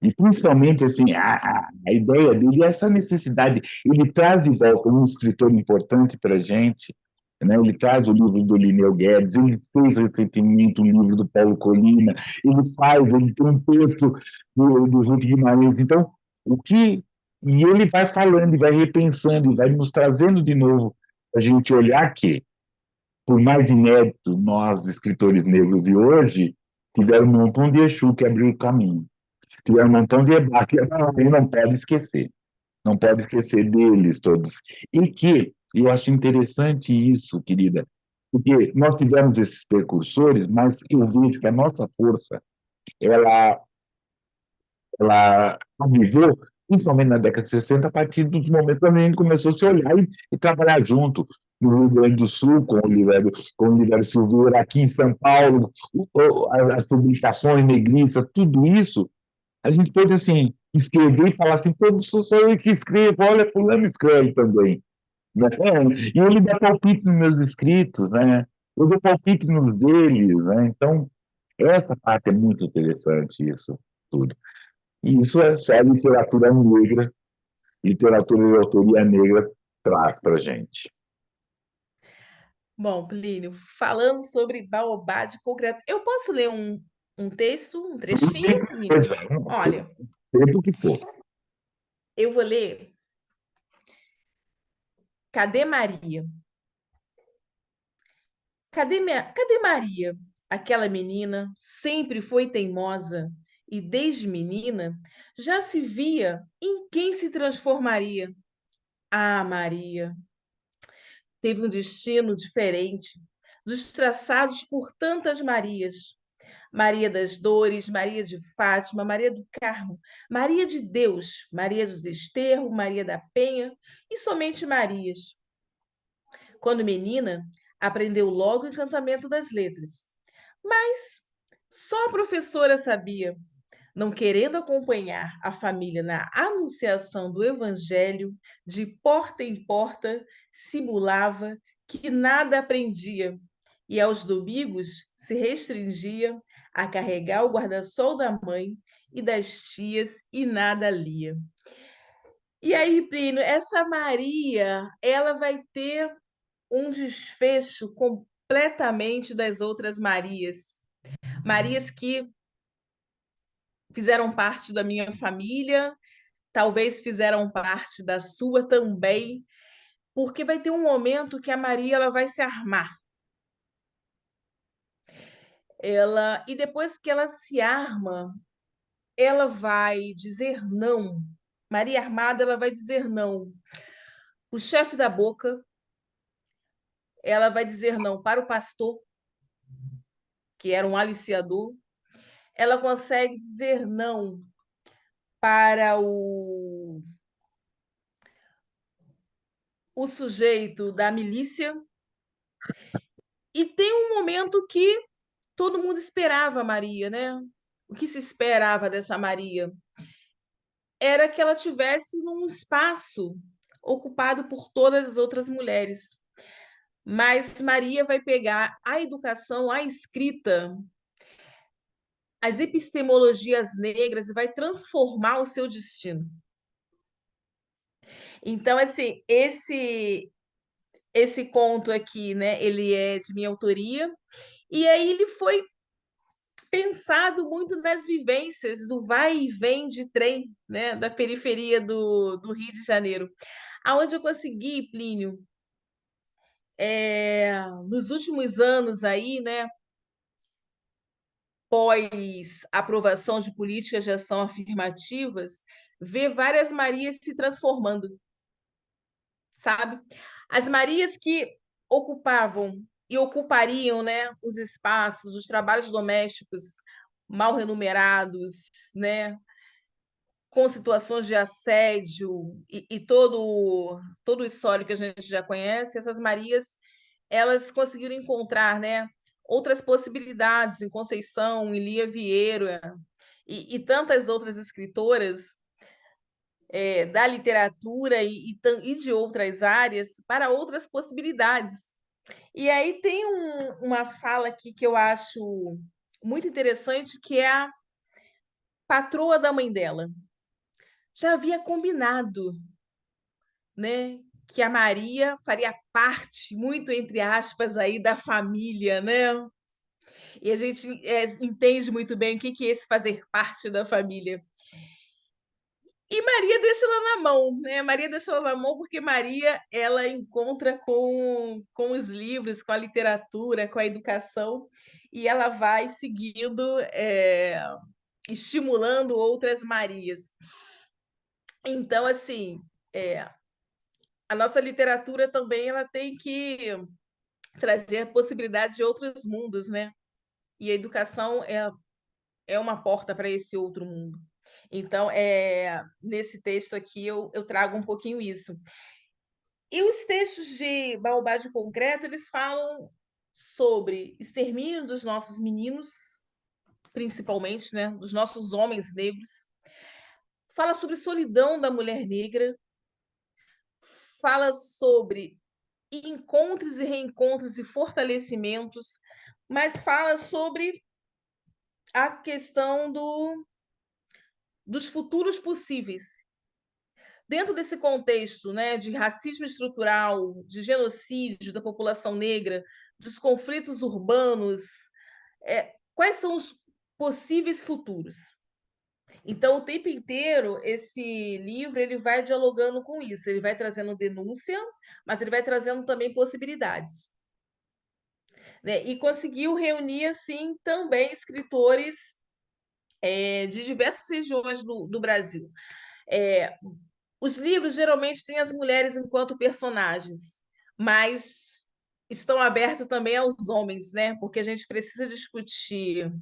E principalmente assim, a ideia dele é essa necessidade. Ele traz de volta um escritor importante para a gente, né? Ele traz o livro do Lineu Guedes, ele fez recentemente um livro do Paulo Colina, ele tem um texto do Ruth Guimarães. Então, o que. E ele vai falando, e vai repensando, e vai nos trazendo de novo a gente olhar que por mais inédito, nós, escritores negros de hoje, tiveram um montão de Exu que abriu o caminho. Tiveram um montão de Ebá que não pode esquecer. Não pode esquecer deles todos. E que, eu acho interessante isso, querida, porque nós tivemos esses precursores, mas eu vejo que a nossa força, ela ela viveu, principalmente na década de 60, a partir dos momentos onde a gente começou a se olhar e trabalhar junto. No Rio Grande do Sul, com o Libério Silveira, aqui em São Paulo, as publicações negristas, tudo isso, a gente pôde, assim, escrever e falar assim, pô, sou eu que escrevo, olha, fulano escreve também. Né? E ele dá palpite nos meus escritos, né? Eu dou palpite nos deles, né? Então, essa parte é muito interessante, isso tudo. E isso é só a literatura negra, literatura de autoria negra traz para a gente. Bom, Plínio, falando sobre Baobá de concreto, eu posso ler um texto, um trechinho, um Pois minuto? é, Olha, tempo que for. eu vou ler Cadê Maria? Cadê Maria? Aquela menina sempre foi teimosa e desde menina já se via em quem se transformaria. Ah, Maria, teve um destino diferente dos traçados por tantas Marias. Maria das Dores, Maria de Fátima, Maria do Carmo, Maria de Deus, Maria do Desterro, Maria da Penha e somente Marias. Quando menina, aprendeu logo o encantamento das letras. Mas só a professora sabia, não querendo acompanhar a família na anunciação do evangelho, de porta em porta, simulava que nada aprendia e aos domingos se restringia a carregar o guarda-sol da mãe e das tias e nada lia. E aí, Plínio, essa Maria, ela vai ter um desfecho completamente das outras Marias. Marias que fizeram parte da minha família, talvez fizeram parte da sua também, porque vai ter um momento que a Maria ela vai se armar. E depois que ela se arma, ela vai dizer não. Maria armada, ela vai dizer não. O chefe da boca, ela vai dizer não para o pastor, que era um aliciador. Ela consegue dizer não para o sujeito da milícia, e tem um momento que todo mundo esperava a Maria, né? O que se esperava dessa Maria era que ela tivesse num espaço ocupado por todas as outras mulheres. Mas Maria vai pegar a educação, a escrita, as epistemologias negras e vai transformar o seu destino. Então, assim, esse conto aqui, né, ele é de minha autoria, e aí ele foi pensado muito nas vivências, do vai e vem de trem, né, da periferia do Rio de Janeiro. Aonde eu consegui, Plínio, nos últimos anos aí, né, pós aprovação de políticas de ação afirmativas, ver várias Marias se transformando, sabe? As Marias que ocupavam e ocupariam, né, os espaços, os trabalhos domésticos mal remunerados, né, com situações de assédio e todo o histórico que a gente já conhece, essas Marias, elas conseguiram encontrar, né, outras possibilidades em Conceição, em Lia Vieira e tantas outras escritoras da literatura e de outras áreas para outras possibilidades. E aí tem uma fala aqui que eu acho muito interessante, que é a patroa da mãe dela. Já havia combinado, né, que a Maria faria parte, muito entre aspas, aí da família, né? E a gente entende muito bem o que é esse fazer parte da família. E Maria deixa ela na mão, né? Maria deixa ela na mão porque Maria ela encontra com os livros, com a literatura, com a educação, e ela vai seguindo, estimulando outras Marias. Então, assim, a nossa literatura também ela tem que trazer a possibilidade de outros mundos, né? E a educação é uma porta para esse outro mundo. Então, nesse texto aqui, eu trago um pouquinho isso. E os textos de Baobá de Concreto, eles falam sobre extermínio dos nossos meninos, principalmente, né, dos nossos homens negros. Fala sobre solidão da mulher negra. Fala sobre encontros e reencontros e fortalecimentos, mas fala sobre a questão dos futuros possíveis. Dentro desse contexto, né, de racismo estrutural, de genocídio da população negra, dos conflitos urbanos, quais são os possíveis futuros? Então, o tempo inteiro, esse livro ele vai dialogando com isso, ele vai trazendo denúncia, mas ele vai trazendo também possibilidades. Né? E conseguiu reunir, assim, também escritores de diversas regiões do Brasil. Os livros geralmente têm as mulheres enquanto personagens, mas estão abertos também aos homens, né? Porque a gente precisa discutir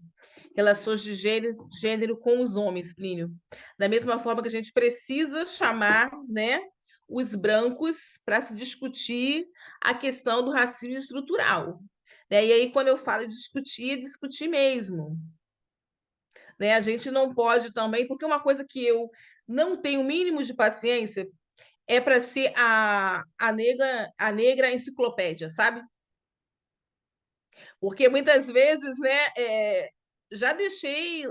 relações de gênero com os homens, Plínio. Da mesma forma que a gente precisa chamar, né, os brancos para se discutir a questão do racismo estrutural. Né? E aí, quando eu falo de discutir, é discutir mesmo. Né? A gente não pode também, porque uma coisa que eu não tenho o mínimo de paciência é para ser a negra enciclopédia, sabe? Porque muitas vezes, né, já deixei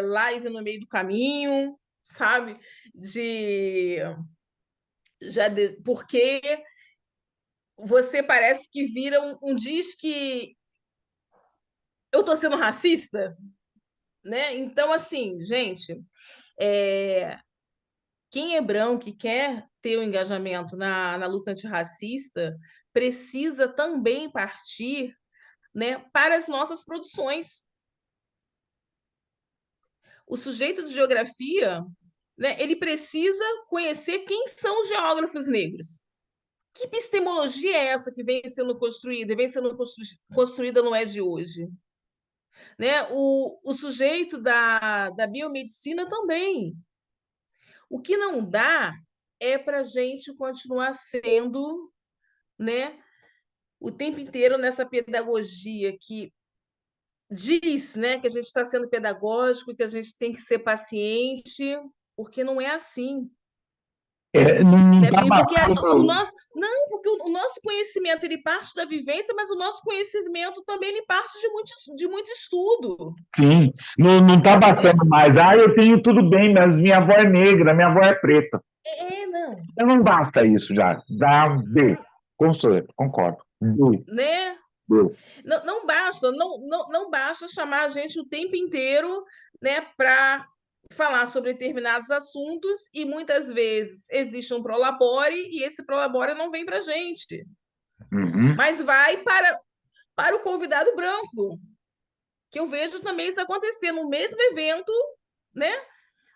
live no meio do caminho, sabe? De, porque você parece que vira um diz que eu tô sendo racista, né? Então, assim, gente, é, quem é branco e quer ter o um engajamento na luta antirracista precisa também partir, né, para as nossas produções. O sujeito de geografia, né, ele precisa conhecer quem são os geógrafos negros. Que epistemologia é essa que vem sendo construída, vem sendo construída não é de hoje? Né? O sujeito da biomedicina também. O que não dá é para a gente continuar sendo, né, o tempo inteiro nessa pedagogia que diz, né, que a gente está sendo pedagógico, que a gente tem que ser paciente, porque não é assim. Não Né, está Plínio? Porque o bastando. nosso, não, porque o nosso conhecimento ele parte da vivência, mas o nosso conhecimento também ele parte de muito estudo. Sim, não está Né? bastando mais. Ah, eu tenho tudo bem, mas minha avó é negra, minha avó é preta. Não. Então não basta isso já. Deu. Concordo. Deu, Né? deu. Não basta, não basta chamar a gente o tempo inteiro, né, para falar sobre determinados assuntos e muitas vezes existe um prolabore e esse prolabore não vem para a gente, Uhum. mas vai para o convidado branco, que eu vejo também isso acontecer no mesmo evento, né?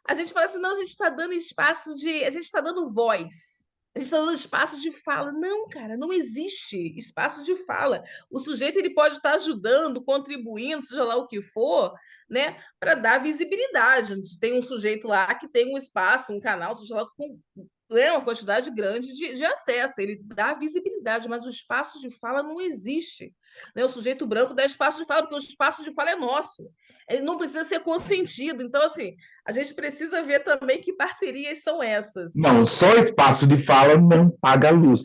A gente fala assim, não, a gente está dando espaço de. A gente está dando voz. A gente está dando espaço de fala. Não, cara, não existe espaço de fala. O sujeito ele pode estar ajudando, contribuindo, seja lá o que for, né, para dar visibilidade. Tem um sujeito lá que tem um espaço, um canal, seja lá com uma quantidade grande de acesso. Ele dá visibilidade, mas o espaço de fala não existe. Né? O sujeito branco dá espaço de fala, porque o espaço de fala é nosso. Ele não precisa ser consentido. Então, assim, a gente precisa ver também que parcerias são essas. Não, só espaço de fala não paga luz.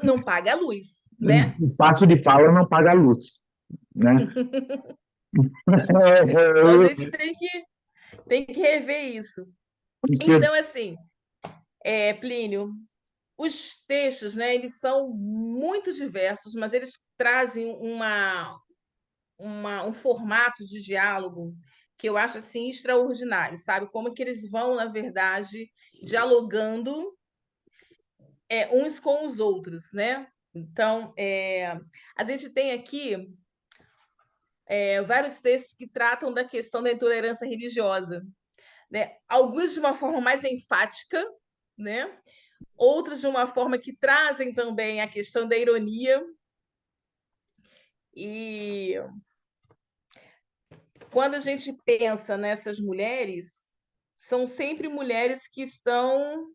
Não paga a luz, né? Espaço de fala não paga luz, né? Então a gente tem que rever isso. Então, assim, Plínio, os textos, né, eles são muito diversos, mas eles trazem um formato de diálogo que eu acho assim extraordinário, sabe? Como que eles vão, na verdade, dialogando uns com os outros, né? Então, a gente tem aqui vários textos que tratam da questão da intolerância religiosa, né? Alguns de uma forma mais enfática, né? Outros de uma forma que trazem também a questão da ironia. E quando a gente pensa nessas mulheres, são sempre mulheres que estão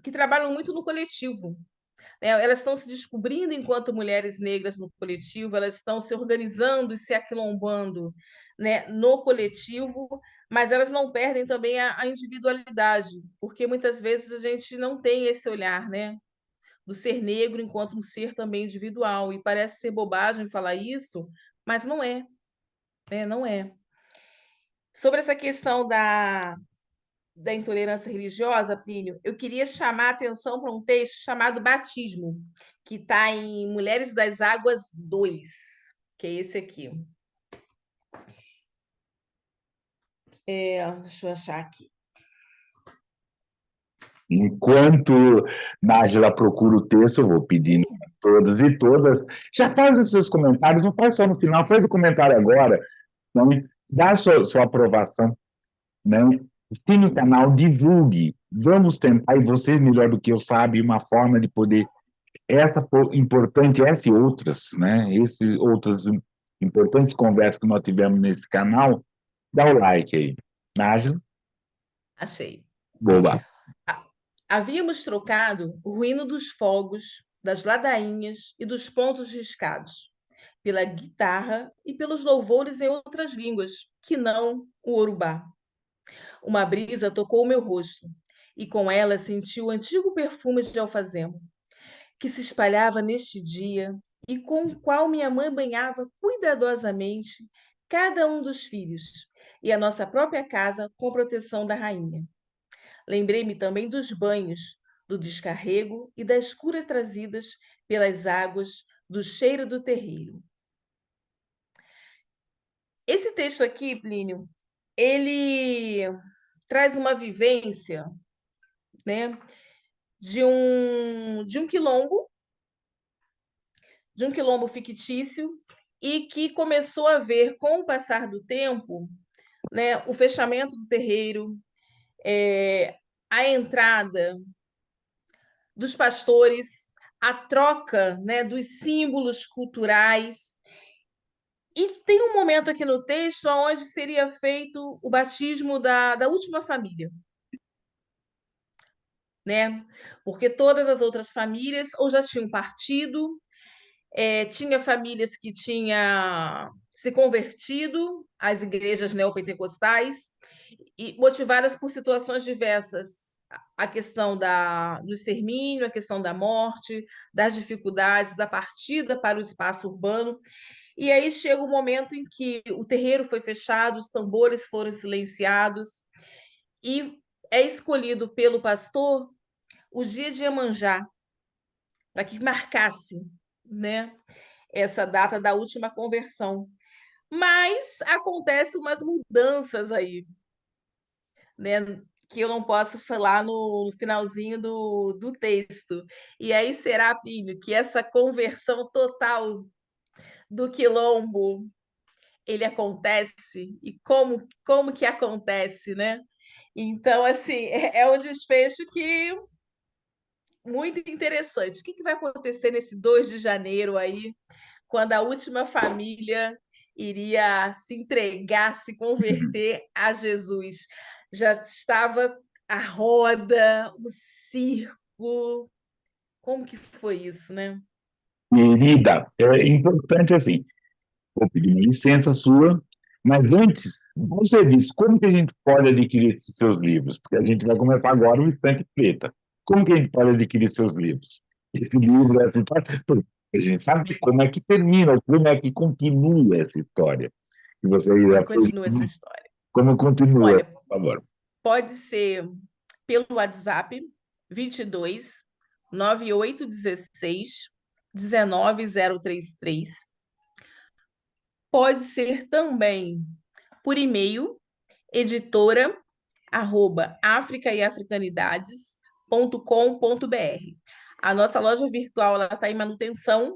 que trabalham muito no coletivo, né? Elas estão se descobrindo enquanto mulheres negras no coletivo, elas estão se organizando e se aquilombando, né, no coletivo, mas elas não perdem também a individualidade, porque muitas vezes a gente não tem esse olhar, né, do ser negro enquanto um ser também individual, e parece ser bobagem falar isso, mas não é, né, não é. Sobre essa questão da intolerância religiosa, Plínio, eu queria chamar a atenção para um texto chamado Batismo, que está em Mulheres das Águas 2, que é esse aqui. Deixa eu achar aqui. Enquanto Nájila procura o texto, eu vou pedindo a todas e todas. Já faz os seus comentários, não faz só no final, faz o comentário agora, né? Dá a sua aprovação, né? Assine o canal, divulgue. Vamos tentar, e você, melhor do que eu, sabe, uma forma de poder. Importante, essa e outras, né? Essas outras importantes conversas que nós tivemos nesse canal, dá o like aí. Nájila, Achei. boba. Havíamos trocado o ruído dos fogos, das ladainhas e dos pontos riscados, pela guitarra e pelos louvores em outras línguas, que não o urubá. Uma brisa tocou o meu rosto, e com ela senti o antigo perfume de alfazema, que se espalhava neste dia e com o qual minha mãe banhava cuidadosamente cada um dos filhos e a nossa própria casa com proteção da rainha. Lembrei-me também dos banhos, do descarrego e das curas trazidas pelas águas do cheiro do terreiro. Esse texto aqui, Plínio, ele traz uma vivência, né, de um quilombo fictício e que começou a ver, com o passar do tempo, né, o fechamento do terreiro, a entrada dos pastores, a troca, né, dos símbolos culturais. E tem um momento aqui no texto onde seria feito o batismo da última família. né? Porque todas as outras famílias ou já tinham partido, tinha famílias que tinham se convertido às igrejas neopentecostais, e motivadas por situações diversas. A questão do extermínio, a questão da morte, das dificuldades, da partida para o espaço urbano. E aí chega o momento em que o terreiro foi fechado, os tambores foram silenciados, e é escolhido pelo pastor o dia de Iemanjá, para que marcasse, né, essa data da última conversão. Mas acontecem umas mudanças aí, né, que eu não posso falar no finalzinho do texto. E aí será, Plínio, que essa conversão total do quilombo ele acontece e como que acontece, né? Então, assim, é um desfecho que muito interessante. O que vai acontecer nesse 2 de janeiro aí, quando a última família iria se entregar, se converter a Jesus? Já estava a roda, o circo. Como que foi isso, né? Querida, é importante assim, vou pedir uma licença sua, mas antes, você disse, como que a gente pode adquirir esses seus livros? Porque a gente vai começar agora o Estante Preta. Como que a gente pode adquirir seus livros? Esse livro, essa história, a gente sabe como é que termina, como é que continua essa história. Que você Como é irá que continua essa história? como continua, Olha, por favor. pode ser pelo WhatsApp 22 9816 19033. Pode ser também por e-mail editora@africaeafricanidades.com.br. A nossa loja virtual está em manutenção,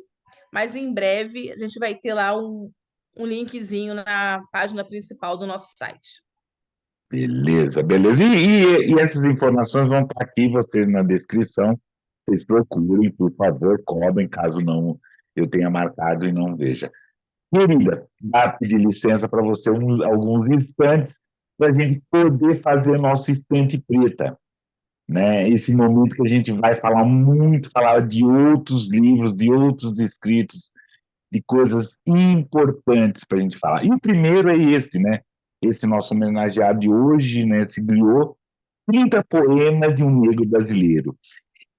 mas em breve a gente vai ter lá um linkzinho na página principal do nosso site. Beleza, beleza. E essas informações vão estar aqui, vocês na descrição. Vocês procurem, por favor, cobrem, caso não eu tenha marcado e não veja. Querida, dá pedir licença para você alguns instantes para a gente poder fazer nosso estante preta, né? Esse momento que a gente vai falar muito, falar de outros livros, de outros escritos, de coisas importantes para a gente falar. E o primeiro é esse, né? Esse nosso homenageado de hoje, né? Se criou 30 poemas de um negro brasileiro.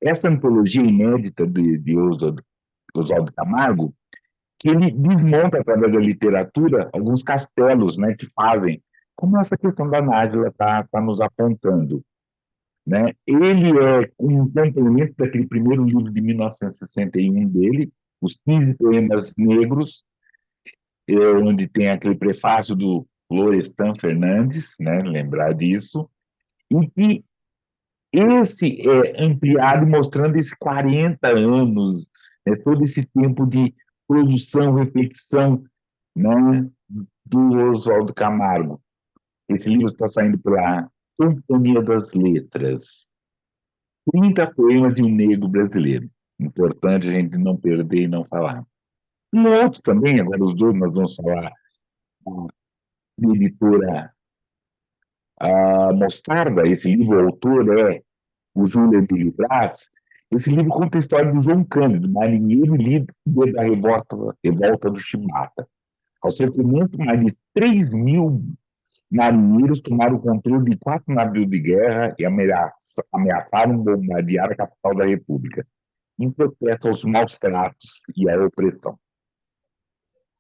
Essa antologia inédita de Oswaldo Camargo, que ele desmonta, através da literatura, alguns castelos, né, que fazem, como essa questão da Nájila está nos apontando. Né? Ele é um complemento daquele primeiro livro de 1961 dele, Os 15 Poemas Negros, onde tem aquele prefácio do Florestan Fernandes, né, lembrar disso, e que esse é ampliado, mostrando esses 40 anos, né, todo esse tempo de produção, reflexão, né, do Oswaldo Camargo. Esse livro está saindo pela Companhia das Letras. 30 poemas de um negro brasileiro. Importante a gente não perder e não falar. E outro também, agora os dois nós vamos falar, da editora Mostarda. Esse livro, o autor é o Júlio Emílio Brás. Esse livro conta a história do João Cândido, marinheiro e líder da revolta do Chibata. Ao seu comando, mais de 3.000 marinheiros tomaram o controle de 4 navios de guerra e ameaçaram bombardear a capital da República, em protesto aos maus tratos e à opressão.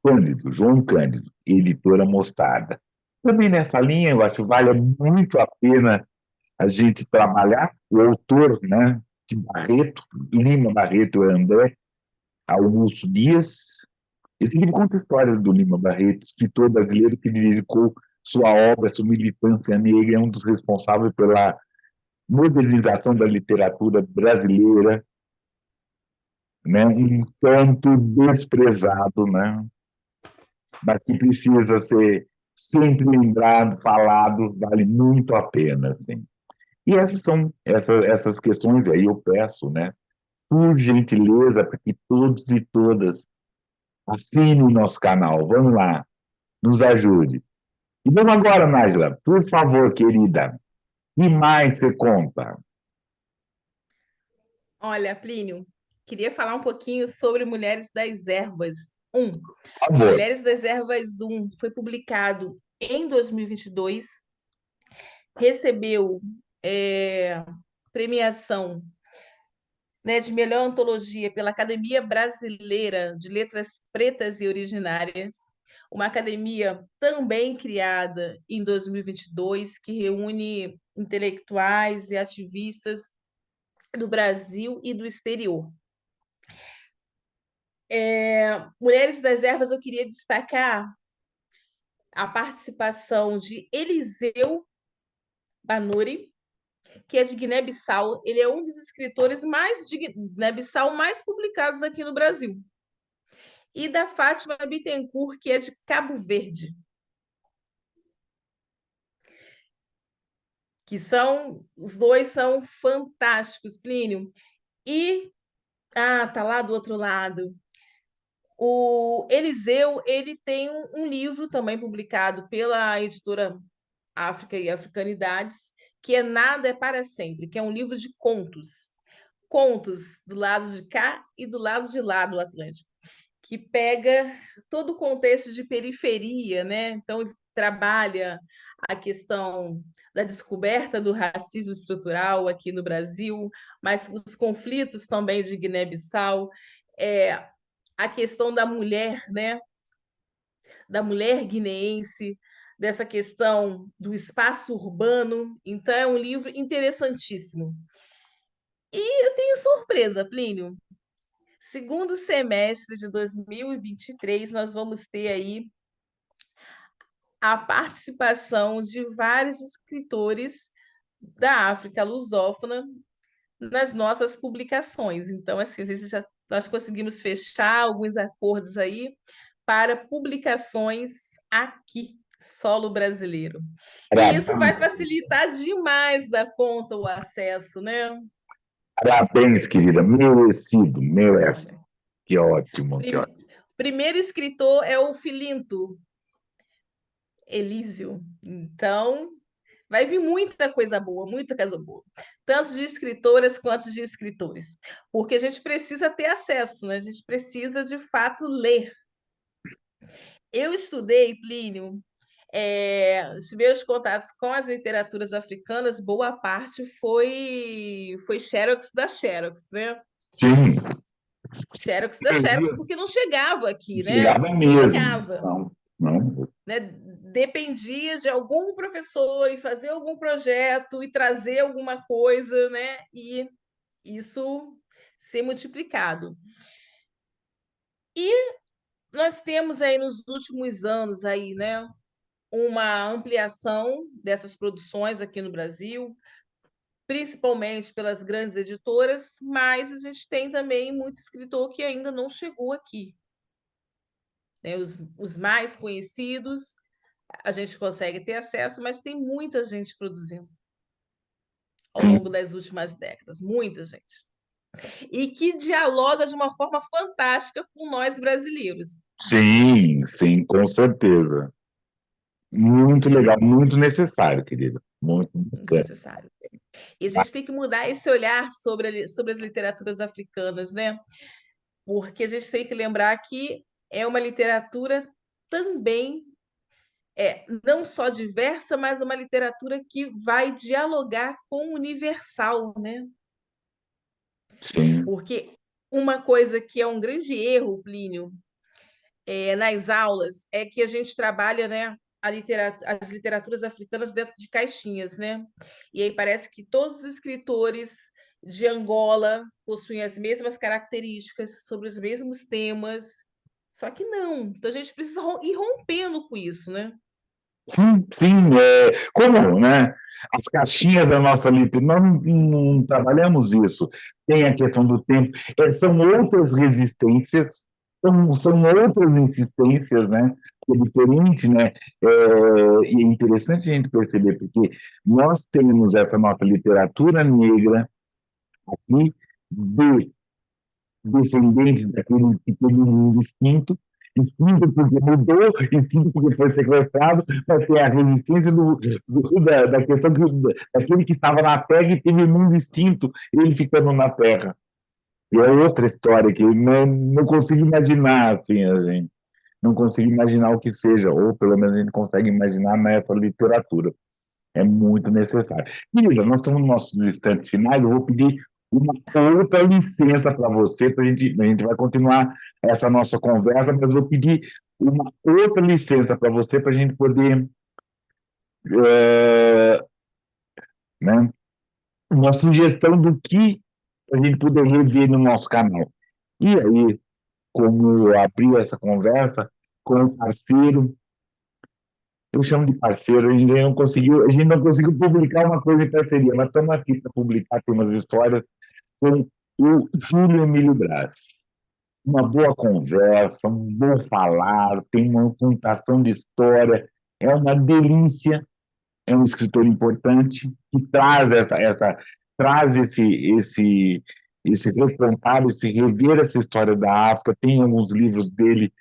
Cândido, João Cândido, editora Mostarda. Também nessa linha, eu acho que vale muito a pena a gente trabalhar. O autor, né, de Barreto, Lima Barreto e André Augusto Dias. Esse livro conta a história do Lima Barreto, escritor brasileiro que dedicou sua obra, sua militância negra, é um dos responsáveis pela modernização da literatura brasileira, né, um tanto desprezado, né, mas que precisa ser sempre lembrado, falado, vale muito a pena, assim. E essas são essas questões aí eu peço, né, por gentileza, para que todos e todas assinem o nosso canal. Vamos lá, nos ajude. E vamos agora, Nájila, por favor, querida, o que mais você conta? Olha, Plínio, queria falar um pouquinho sobre Mulheres das Ervas um. Por favor. Mulheres das Ervas um foi publicado em 2022, recebeu premiação, né, de melhor antologia pela Academia Brasileira de Letras Pretas e Originárias, uma academia também criada em 2022, que reúne intelectuais e ativistas do Brasil e do exterior. Mulheres das Ervas, eu queria destacar a participação de Eliseu Banuri, que é de Guiné-Bissau. Ele é um dos escritores mais de Guiné-Bissau mais publicados aqui no Brasil. E da Fátima Bittencourt, que é de Cabo Verde. Os dois são fantásticos, Plínio. E tá lá do outro lado. O Eliseu, ele tem um livro também publicado pela editora África e Africanidades, que é Nada é para Sempre, que é um livro de contos. Contos do lado de cá e do lado de lá do Atlântico, que pega todo o contexto de periferia, né? Então, ele trabalha a questão da descoberta do racismo estrutural aqui no Brasil, mas os conflitos também de Guiné-Bissau, a questão da mulher, né? Da mulher guineense, dessa questão do espaço urbano. Então, é um livro interessantíssimo. E eu tenho surpresa, Plínio. Segundo semestre de 2023, nós vamos ter aí a participação de vários escritores da África lusófona nas nossas publicações. Então, assim, nós conseguimos fechar alguns acordos aí para publicações aqui, solo brasileiro. E isso vai facilitar demais da conta o acesso, né? Parabéns, querida. Merecido, merece. Olha, Que ótimo, que ótimo. primeiro escritor é o Filinto Elísio. Então, vai vir muita coisa boa, muita coisa boa. Tanto de escritoras quanto de escritores. Porque a gente precisa ter acesso, né? A gente precisa, de fato, ler. Eu estudei, Plínio, os meus contatos com as literaturas africanas, boa parte foi Xerox da Xerox, né? Sim. Xerox da Xerox, porque não chegava aqui, né? Chegava Não mesmo. chegava. Não. Né? Dependia de algum professor e fazer algum projeto e trazer alguma coisa, né? E isso ser multiplicado. E nós temos aí nos últimos anos aí, né, uma ampliação dessas produções aqui no Brasil, principalmente pelas grandes editoras, mas a gente tem também muito escritor que ainda não chegou aqui. Né? Os mais conhecidos, a gente consegue ter acesso, mas tem muita gente produzindo ao longo das últimas décadas, muita gente. E que dialoga de uma forma fantástica com nós brasileiros. Sim, sim, com certeza. Muito legal, muito necessário, querida. Muito Muito bacana. necessário. E a gente tem que mudar esse olhar sobre as literaturas africanas, né? Porque a gente tem que lembrar que é uma literatura também não só diversa, mas uma literatura que vai dialogar com o universal, né? Sim, Porque uma coisa que é um grande erro, Plínio, nas aulas, é que a gente trabalha, né, as literaturas africanas dentro de caixinhas, né? E aí parece que todos os escritores de Angola possuem as mesmas características, sobre os mesmos temas, só que não. Então a gente precisa ir rompendo com isso, né? sim, como, né? As caixinhas da nossa literatura, nós não trabalhamos isso. Tem a questão do tempo, são outras resistências, são outras insistências, né? Que é diferente, né? E é interessante a gente perceber, porque nós temos essa nossa literatura negra aqui, de descendentes daquele que teve um instinto, instinto porque mudou, instinto porque foi sequestrado, mas tem a resistência da questão daquele que estava na terra e teve um mundo instinto, ele ficando na terra. E é outra história que não consigo imaginar, assim, a gente. Não consigo imaginar o que seja, ou pelo menos a gente consegue imaginar nessa literatura. É muito necessário. Querida, nós estamos nos nossos instantes finais, eu vou pedir uma outra licença para você, a gente vai continuar essa nossa conversa, mas eu vou pedir uma outra licença para você para a gente poder, é, né, uma sugestão do que a gente poderia ver no nosso canal. E aí, como eu abri essa conversa com um parceiro, eu chamo de parceiro, a gente não conseguiu publicar uma coisa em parceria, mas estamos aqui para publicar, tem umas histórias com o Júlio Emílio Brás. Uma boa conversa, um bom falar, tem uma contação de história, é uma delícia, é um escritor importante que traz traz esse recontar, esse rever essa história da África, tem alguns livros dele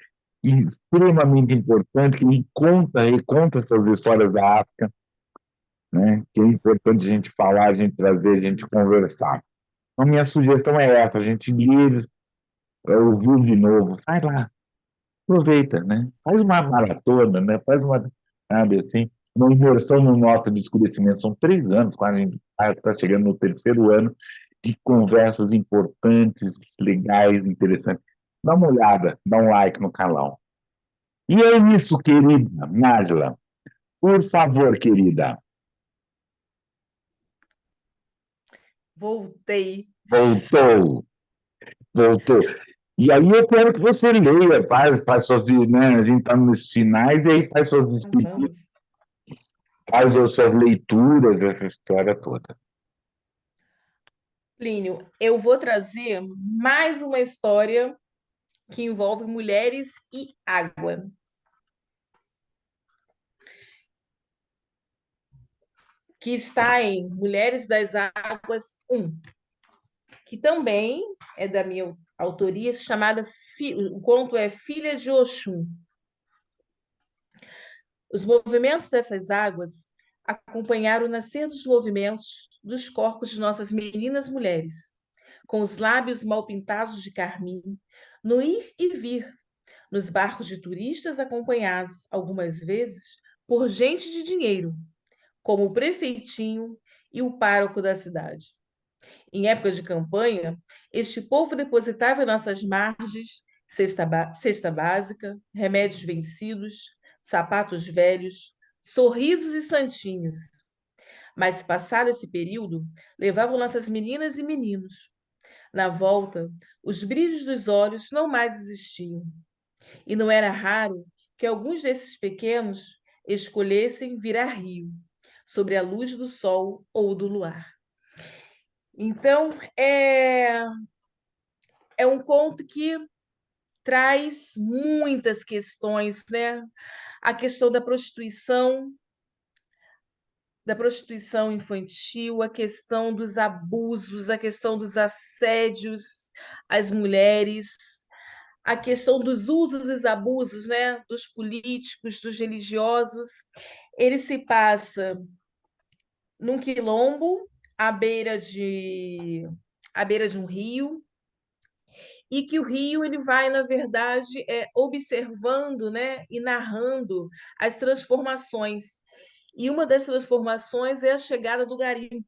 extremamente importantes que ele reconta essas histórias da África, né? Que é importante a gente falar, a gente trazer, a gente conversar. Então, minha sugestão é essa, a gente ler, ouvir de novo, sai lá, aproveita, né? Faz uma maratona, né? Faz uma, sabe, assim, uma imersão no Nota de Escurecimento. São 3 anos, quase a gente está chegando no terceiro ano, de conversas importantes, legais, interessantes. Dá uma olhada, dá um like no canal. E é isso, querida Nájila. Por favor, querida, Voltei. voltou, voltou. E aí eu quero que você leia, faz suas, né, a gente está nos finais, e aí faz suas despedidas, Vamos. faz as suas leituras, essa história toda. Plínio, eu vou trazer mais uma história que envolve mulheres e água, que está em Mulheres das Águas 1, que também é da minha autoria, chamada o conto é Filha de Oxum. Os movimentos dessas águas acompanharam o nascer dos movimentos dos corpos de nossas meninas mulheres, com os lábios mal pintados de carmim, no ir e vir, nos barcos de turistas acompanhados, algumas vezes, por gente de dinheiro, como o prefeitinho e o pároco da cidade. Em épocas de campanha, este povo depositava em nossas margens cesta básica, remédios vencidos, sapatos velhos, sorrisos e santinhos. Mas, passado esse período, levavam nossas meninas e meninos. Na volta, os brilhos dos olhos não mais existiam. E não era raro que alguns desses pequenos escolhessem virar rio, sobre a luz do sol ou do luar. Então, é um conto que traz muitas questões, né? A questão da prostituição infantil, a questão dos abusos, a questão dos assédios às mulheres, a questão dos usos e abusos, né, dos políticos, dos religiosos. Ele se passa num quilombo à beira de um rio, e que o rio ele vai, na verdade, observando, né, e narrando as transformações. E uma das transformações é a chegada do garimpo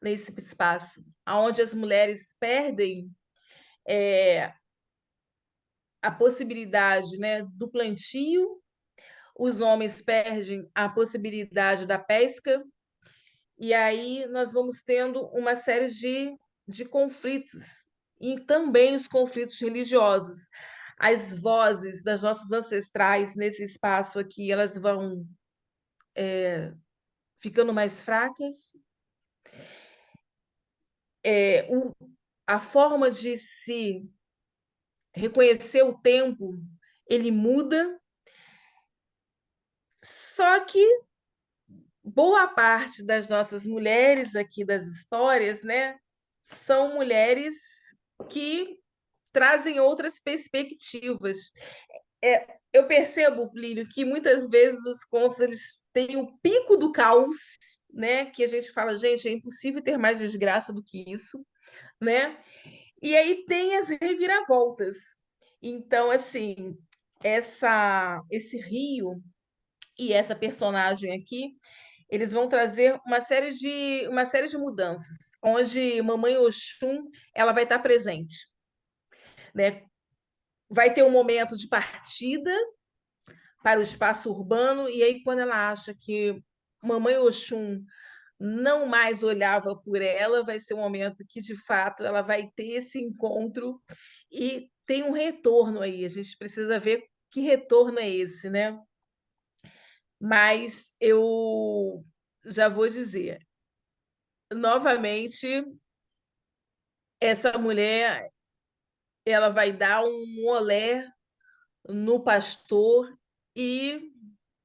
nesse espaço, onde as mulheres perdem a possibilidade, né, do plantio, os homens perdem a possibilidade da pesca, e aí nós vamos tendo uma série de conflitos, e também os conflitos religiosos. As vozes das nossas ancestrais nesse espaço aqui, elas vão ficando mais fracas. A forma de se reconhecer o tempo, ele muda, só que boa parte das nossas mulheres aqui das histórias, né, são mulheres que trazem outras perspectivas. Eu percebo, Plínio, que muitas vezes os contos eles têm o pico do caos, né, que a gente fala, gente, é impossível ter mais desgraça do que isso. né? E aí tem as reviravoltas. Então, assim, esse rio e essa personagem aqui, eles vão trazer uma série de mudanças, onde Mamãe Oxum ela vai estar presente, né? Vai ter um momento de partida para o espaço urbano, e aí quando ela acha que Mamãe Oxum não mais olhava por ela, vai ser um momento que, de fato, ela vai ter esse encontro e tem um retorno aí. A gente precisa ver que retorno é esse, né? Mas eu já vou dizer, novamente, essa mulher, ela vai dar um olé no pastor e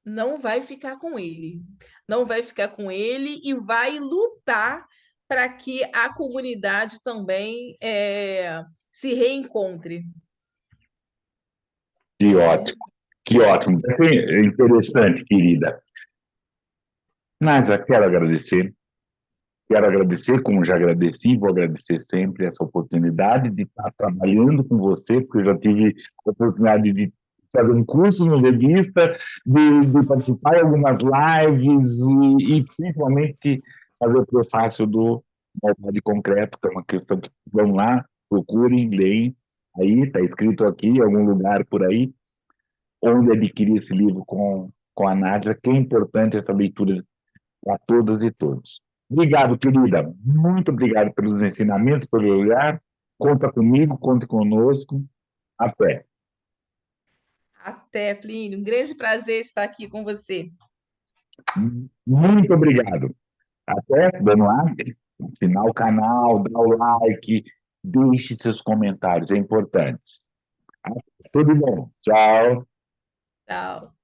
não vai ficar com ele. Não vai ficar com ele e vai lutar para que a comunidade também se reencontre. Que Né? ótimo, que ótimo. É interessante, querida. Nádia, quero agradecer, como já agradeci, vou agradecer sempre essa oportunidade de estar trabalhando com você, porque eu já tive a oportunidade de fazer um curso no Revista, de participar em algumas lives e principalmente fazer o prefácio do Maldade Concreto, que é uma questão que vão lá, procurem, leem, aí está escrito aqui em algum lugar por aí, onde adquirir esse livro com a Nádia, que é importante essa leitura para todas e todos. Obrigado, querida. Muito obrigado pelos ensinamentos, pelo olhar. Conta comigo, conte conosco. Até. Até, Plínio. Um grande prazer estar aqui com você. Muito obrigado. Até, dando like, assinar o canal, dá o like, deixe seus comentários, é importante. Tudo bom. Tchau. Tchau.